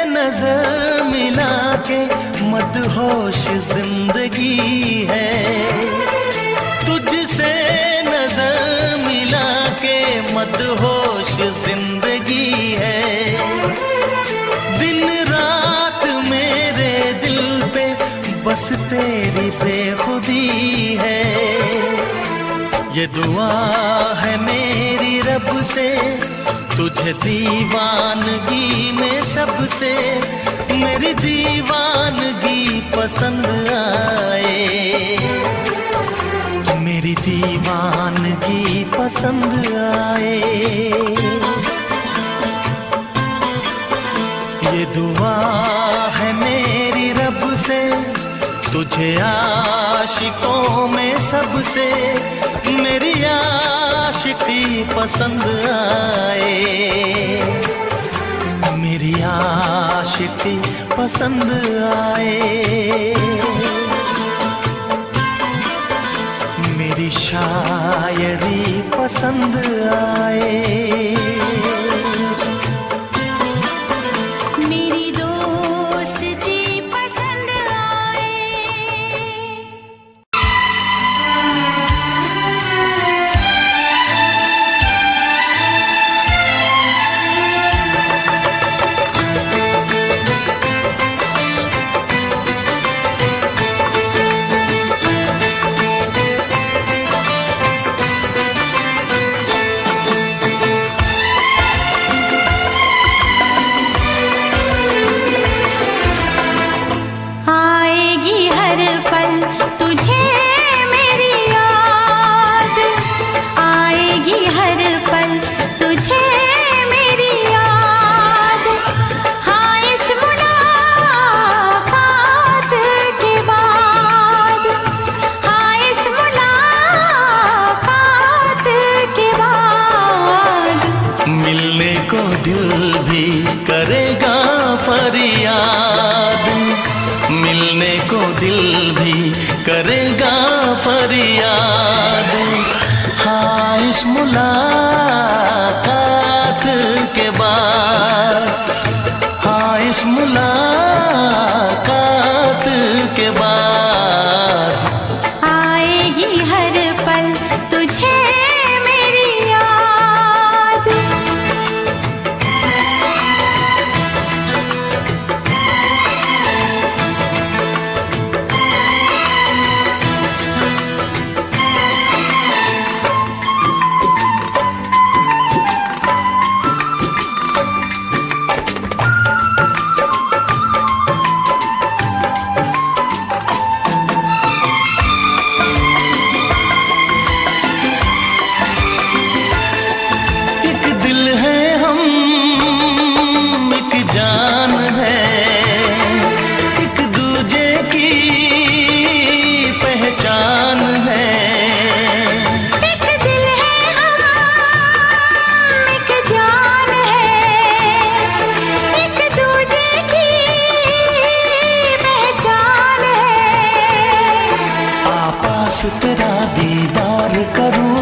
S1: नजर मिला के मदहोश जिंदगी है, तुझसे नजर मिला के मदहोश जिंदगी है। दिन रात मेरे दिल पे बस तेरी बेखुदी है। ये दुआ है मेरी रब से, तुझे दीवानगी में सबसे मेरी दीवानगी पसंद आए, मेरी दीवानगी पसंद आए। ये दुआ है मेरी रब से, तुझे आशिकों में सबसे मेरी आशिकी पसंद आए, मेरी आशिकी पसंद आए। मेरी शायरी पसंद आए,
S2: मेरी दोस्ती पसंद आए। आएगी हर पल तुझे मेरी याद, आएगी हर पल तुझे मेरी याद। हाँ इस मुलाकात के बाद, हाँ इस मुलाकात के बाद
S1: मिलने को दिल भी करेगा फरियाद, मिलने को दिल भी करेगा फरियाद। हाँ इस मुलाकात के बाद, हाँ इस मुलाकात के बाद
S2: आएगी हर पल तुझे मेरी याद।
S1: एक दिल है हम, एक जान है, एक दूजे की पहचान है।
S2: एक दिल है हम, एक जान है, एक दूजे की पहचान है।
S1: आपास तेरा दीदार करूं,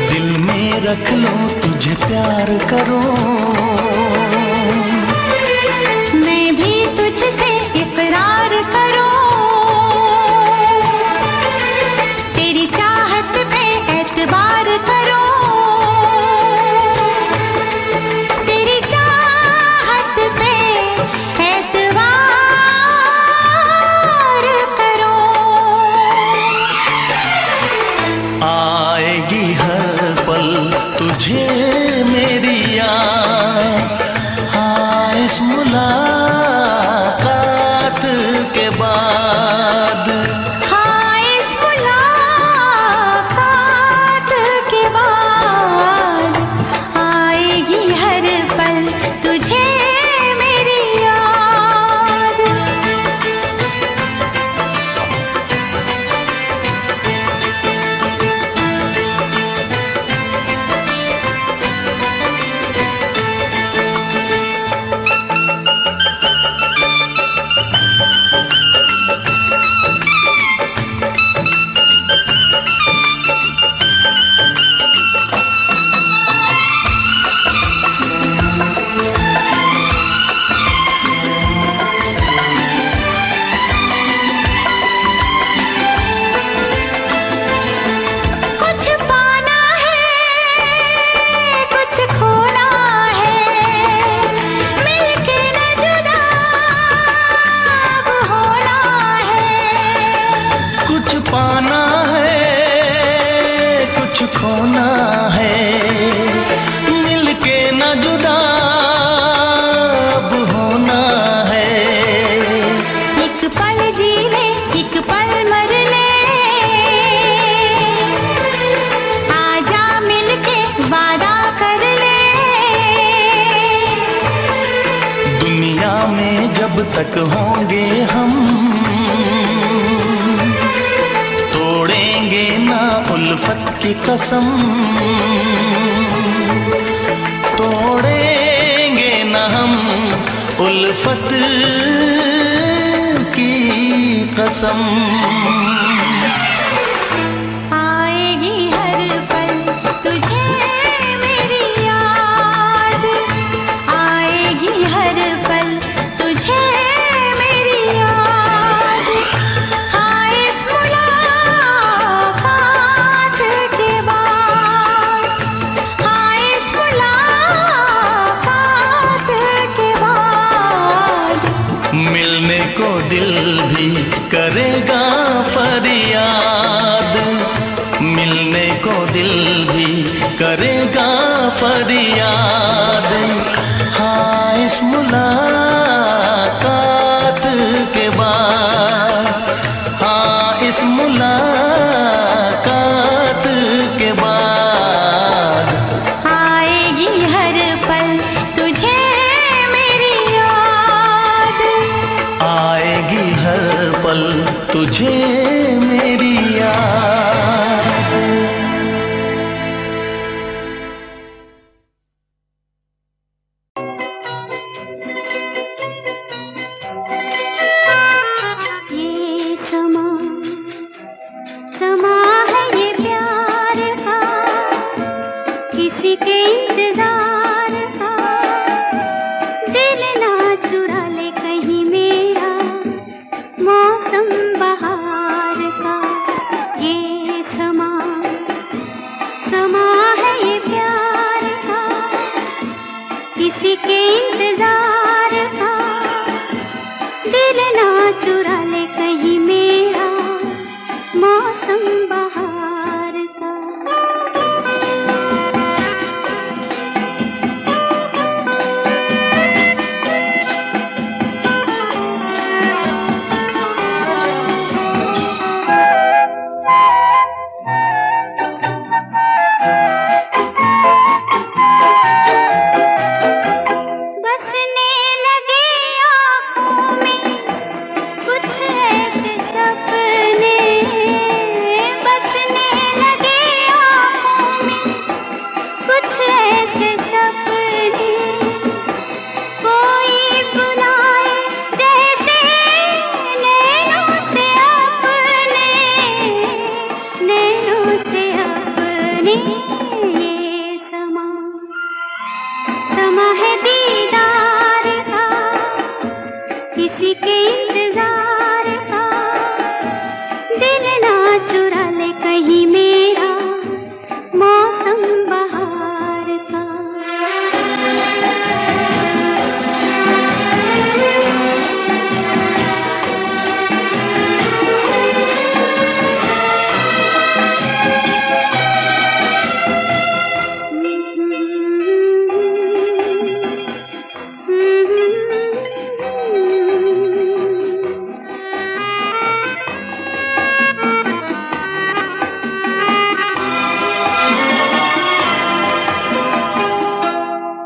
S1: दिल में रख लो तुझे प्यार करूं।
S2: मैं भी तुझसे इकरार करूं, तेरी चाहत पे एतबार करूं, तेरी चाहत पे एतबार करूं।
S1: आएगी हर पल तुझे मेरी याद, कुछ खोना है, मिलके न जुदा अब होना है।
S2: एक पल जी ले, एक पल मर ले, आजा मिलके वादा कर ले।
S1: दुनिया में जब तक होंगे हम, तोड़ेंगे ना उल्फत की कसम, तोड़ेंगे ना हम उल्फत की कसम।
S2: आएगी हर पल तुझे मेरी याद, आएगी हर पल तुझे मेरी याद। हाँ इस मुलाकात के बाद, हाँ इस मुलाकात के बाद,
S1: मिलने को दिल भी करेगा फरियाद, मिलने को दिल भी करेगा फरियाद। हाँ इस मुलाकात के बाद, हाँ इस मुलाकात के बाद,
S2: आएगी हर पल तुझे मेरी याद,
S1: आएगी हर पल तुझे मेरी याद।
S2: ये समा समा है ये प्यार का, किसी के इंतजार का। दिल ना चुरा ले कहीं मेरा मौसम बहार का। ये समा समा है ये प्यार का, किसी के इंतजार का। दिल ना चुरा ले कहीं मेरा मौसम बहार का। बसने लगे आँखों में कुछ ऐसे सपने, बसने लगे आँखों में कुछ ऐसे सपने। कोई बुलाए जैसे नैनों से अपने, नैनों से अपने। ये समा समा है दीदार का, किसी के इंतजार का। दिल ना चुरा ले कहीं मेरा मौसम बहार का।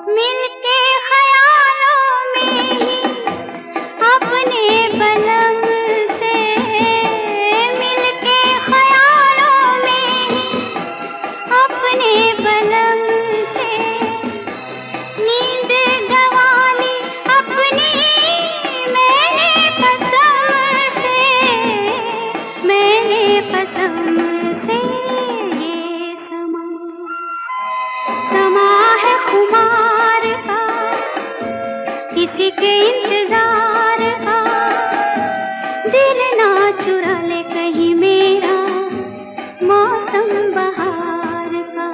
S2: मिलके ख्यालों में ही अपने बलम से, मिलके ख्यालों में ही अपने बलम से। नींद गंवाली अपनी मैंने कसम से, मैंने कसम से। ये समा समा है खुमार का, किसी के इंतजार का। दिल ना चुरा ले कहीं मेरा मौसम बहार का।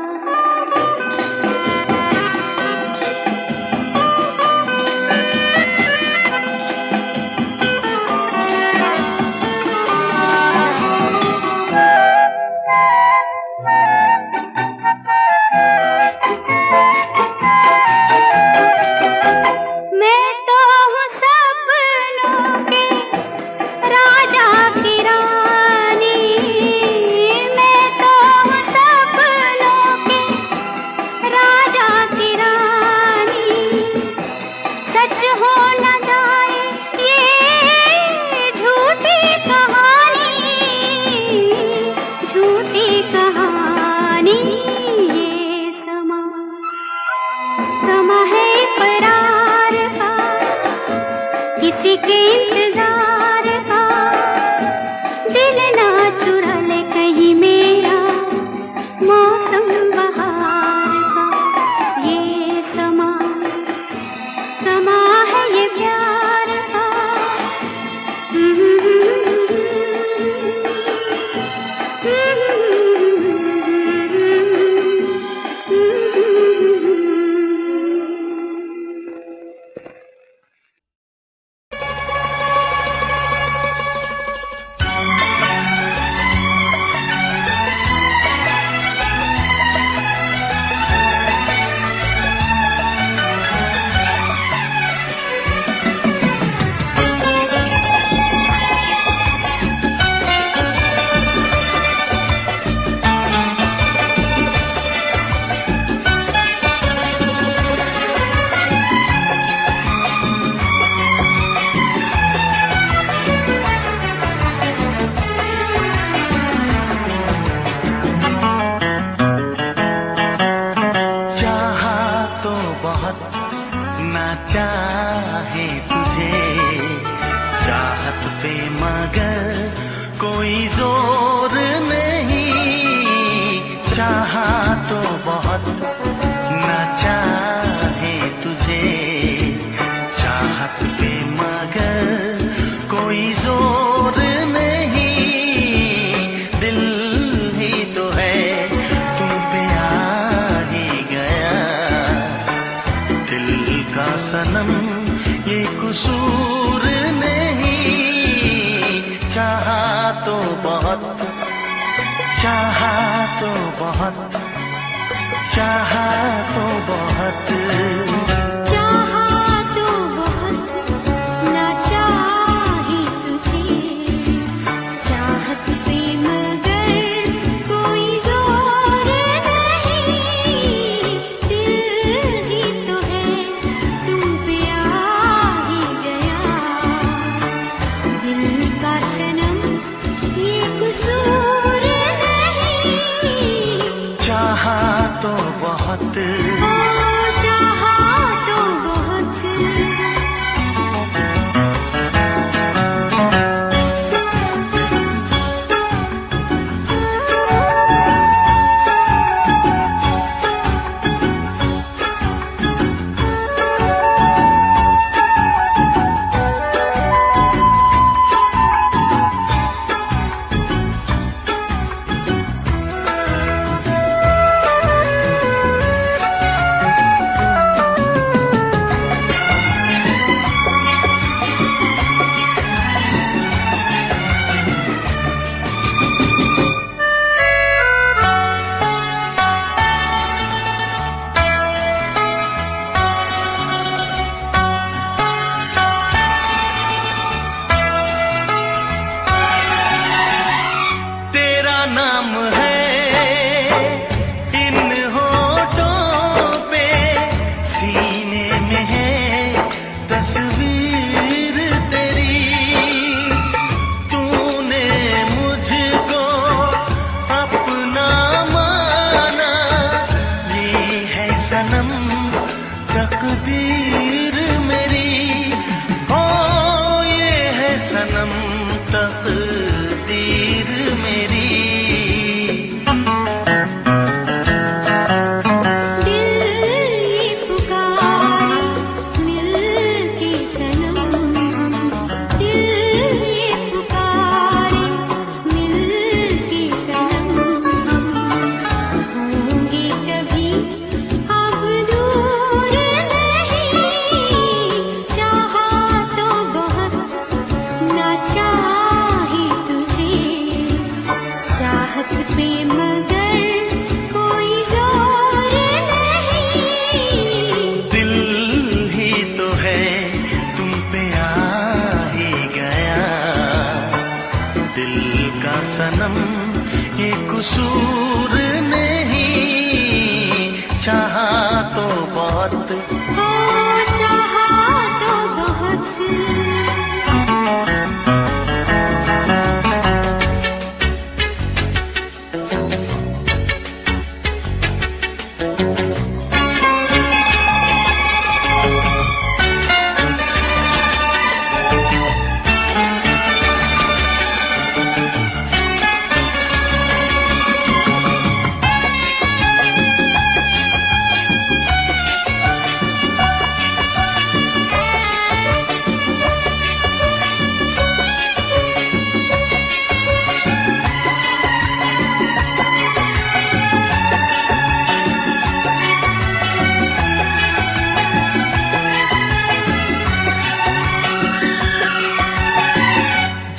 S1: ना चाहे तुझे चाहत पे मगर कोई जोर नहीं, दिल ही तो है तुम पे आ ही गया, दिल का सनम ये कसूर नहीं, चाहा तो बहुत, चाहा तो बहुत, चाहा तो बहुत,
S2: चाहा तो बहुत, ना चाहे तुझे चाहत पे मगर कोई जोर नहीं, दिल ही तो है तुम पे आ ही गया, दिल का सनम ये कसूर नहीं,
S1: चाहा तो बहुत,
S2: चाहा तो बहुत।
S1: तेरा नाम है इन होठों पे, सीने में है तस्वीर तेरी, तूने मुझको अपना माना, ये है सनम तकदीर मेरी, ओ ये है सनम तकदीर मेरी।
S2: दिल ये पुकारे मिलके सनम हम, दिल ये पुकारे मिलके सनम हम, होंगे कभी अब दूर नहीं, चाहा तो बहुत, ना चाहे तुझे चाहत पे मगर कोई जोर नहीं,
S1: दिल ही तो है तुम पे आ ही गया, दिल का सनम ये कसूर नहीं, चाहा तो बहुत,
S2: ओ चाहा तो बहुत।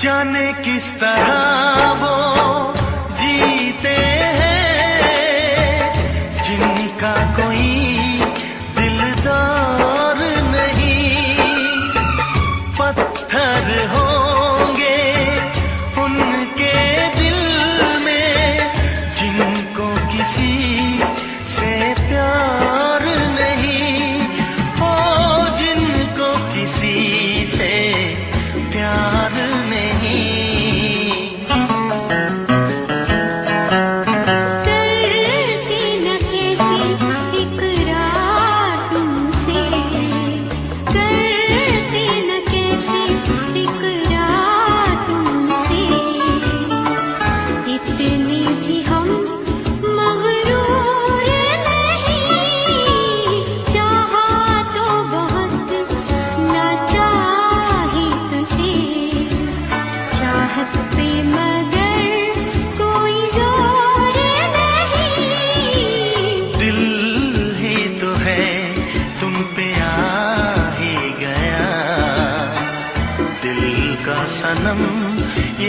S1: जाने किस तरह वो जीते हैं जिनका कोई दिलदार नहीं, पत्थर होंगे उनके दिल में जिनको किसी से प्यार नहीं, ओ जिनको किसी से प्यार नहीं।
S2: करके न कैसी एक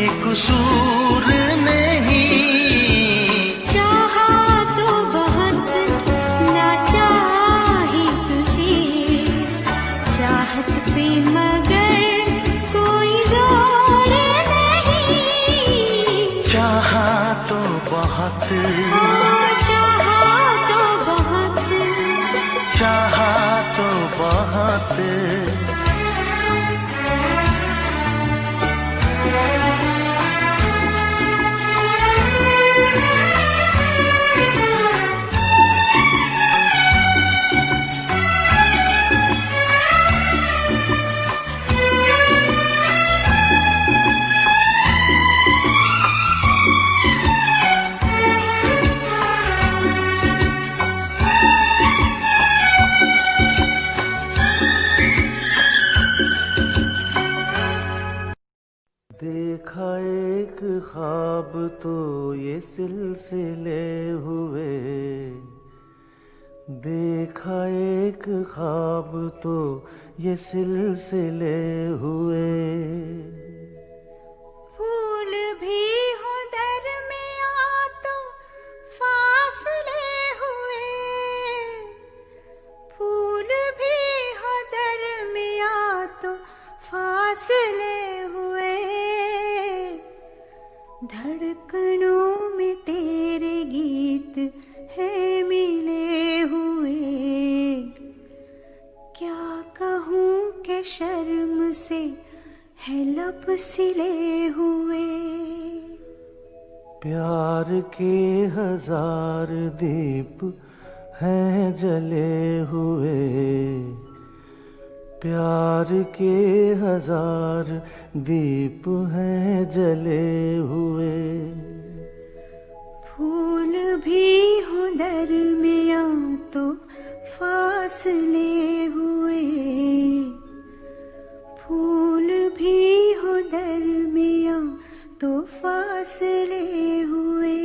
S3: कसूर नहीं।
S2: चाहा तो बहुत ना चाही तुझे, चाहत पे मगर कोई जोर नहीं।
S3: चाहा तो बहुत,
S2: चाहा तो बहुत,
S3: चाहा तो बहुत।
S6: देखा एक ख्वाब तो ये सिलसिले हुए, देखा एक ख्वाब तो ये सिलसिले हुए।
S2: फूल भी हो दरमियां तो फासले हुए, फूल भी हो दरमियां तो फासले हुए। धड़कनों में तेरे गीत है मिले हुए। क्या कहूँ कि शर्म से है लब सिले हुए।
S6: प्यार के हजार दीप हैं जले हुए, प्यार के हजार दीप हैं जले हुए।
S2: फूल भी हो दरमियां तो फासले हुए, फूल भी हो दरमियां तो फासले हुए।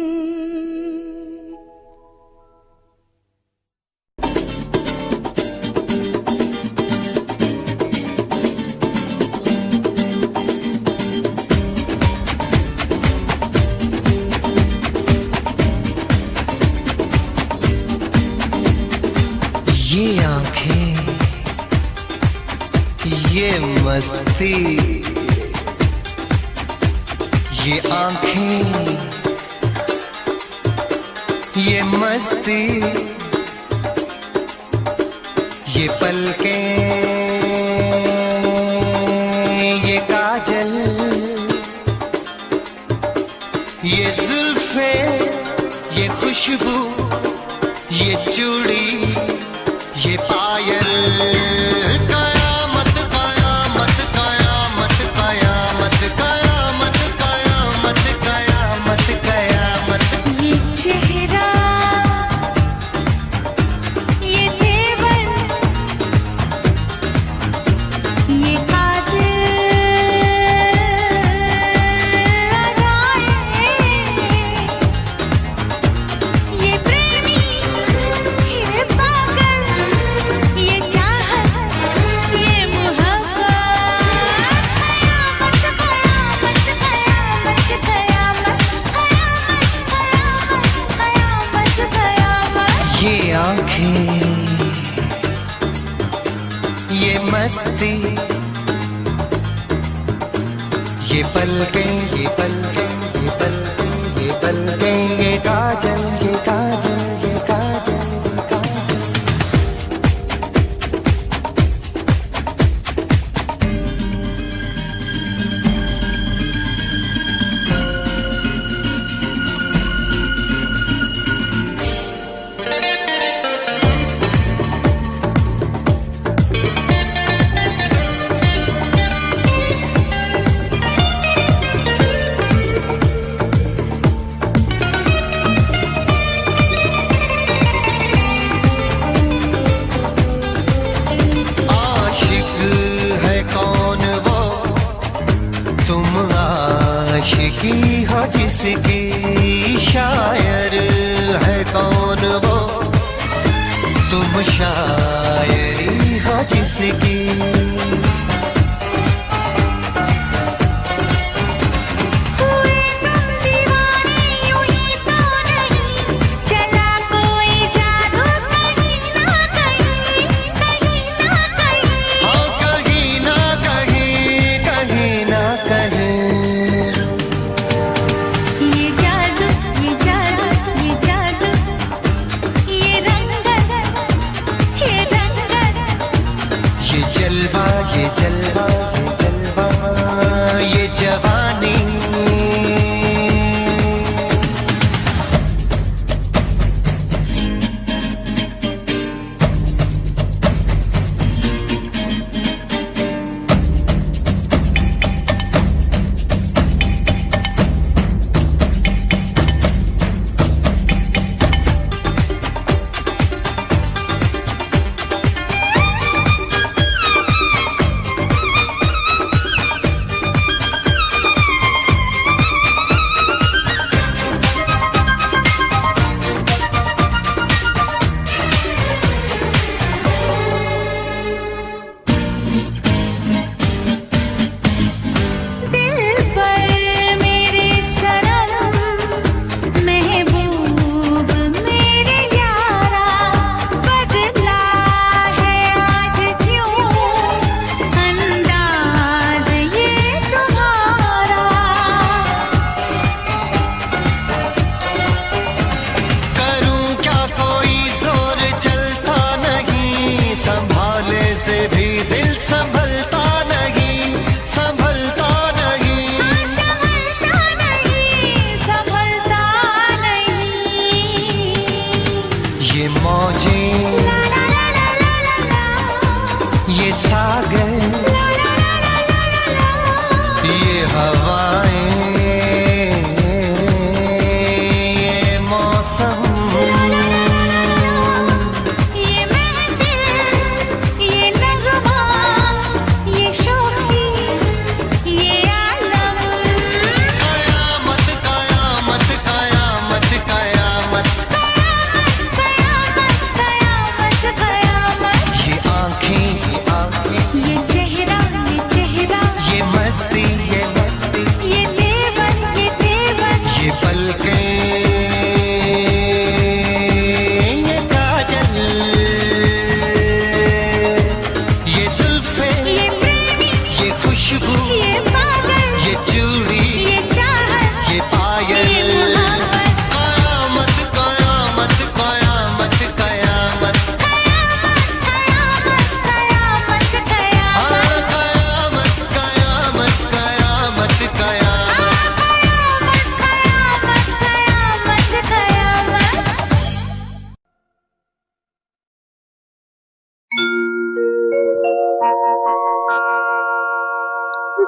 S3: ये आंखें, ये मस्ती, ये आंखें, ये मस्ती, ये पलकें, ये काजल, ये जुल्फे, ये खुशबू, ये चूड़ी, ये पायल। कयामत कयामत कयामत कयामत कयामत कयामत कयामत कयामत।
S2: ये चेहरा, ये तेवर, ये ये प्रेमी, ये पागल, ये चाहत, ये मोहब्बत। कयामत कयामत कयामत कयामत कयामत कयामत कयामत।
S3: ये आंखें, ये मस्ती, ये पलकें, ये पलकें, ये पलकें, ये पलकें, ये काजल, ये काजल, ये काजल, ये काजल। आशिकी हो जिसकी, शायर है कौन वो, तुम शायरी हो जिसकी।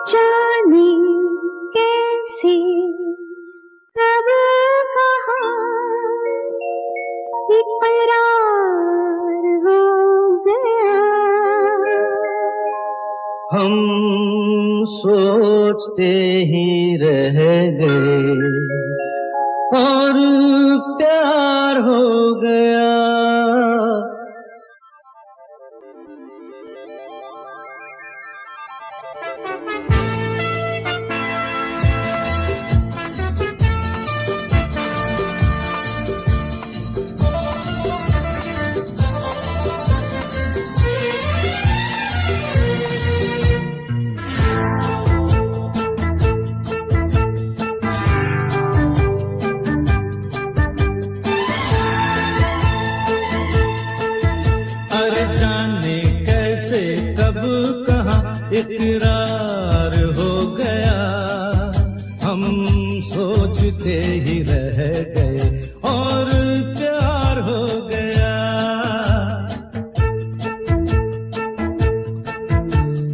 S2: जाने कैसे कब कहाँ इकरार हो गया।
S6: हम सोचते ही रह गए और प्यार हो गया।
S1: जाने कैसे कब कहाँ इकरार हो गया। हम सोचते ही रह गए और प्यार हो गया।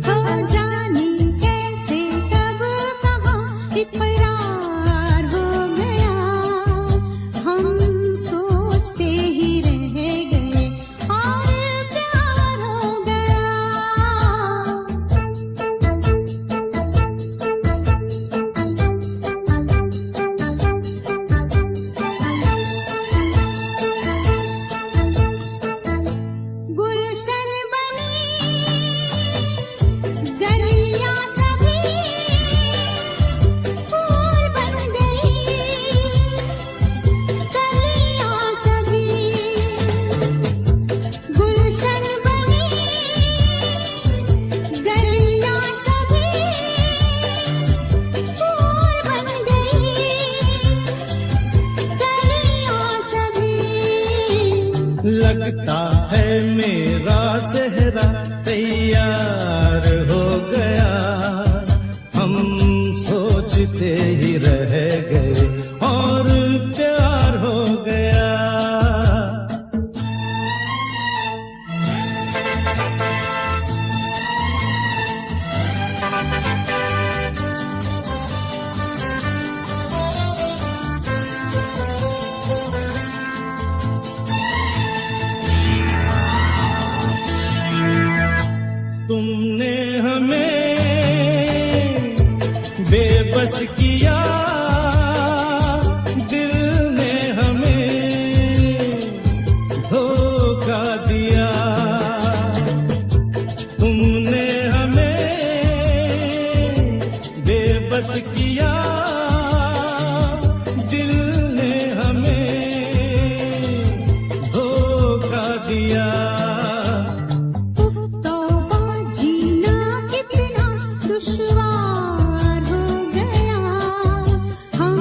S2: हो जाने कैसे कब कहाँ इकरार हो गया। हम सोचते ही रह गए और
S1: लगता है मेरा सेहरा तैयार हो गया। हम सोचते ही रह गए और प्यार हो गया। तुमने हमें बेबस किया, दिल ने हमें धोखा दिया। तुमने हमें बेबस किया, दिल ने हमें धोखा दिया।
S2: दुश्वार हो गया। हम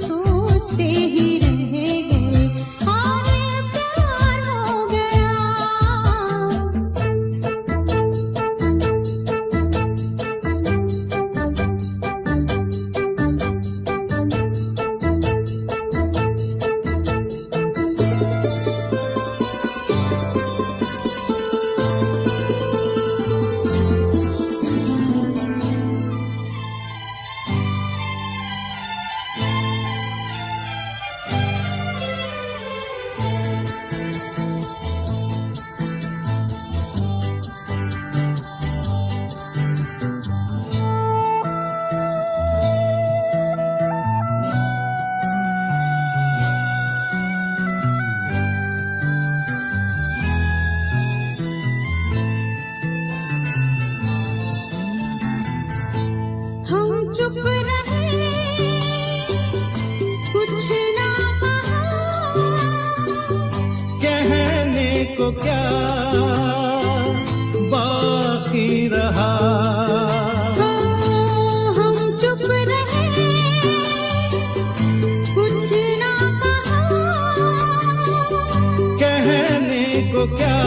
S2: सोचते ही रह गए और प्यार हो गया। हम चुप रहे, कुछ ना कहा।
S1: कहने को क्या बाकी रहा।
S2: हम चुप रहे, कुछ ना कहा।
S1: कहने को क्या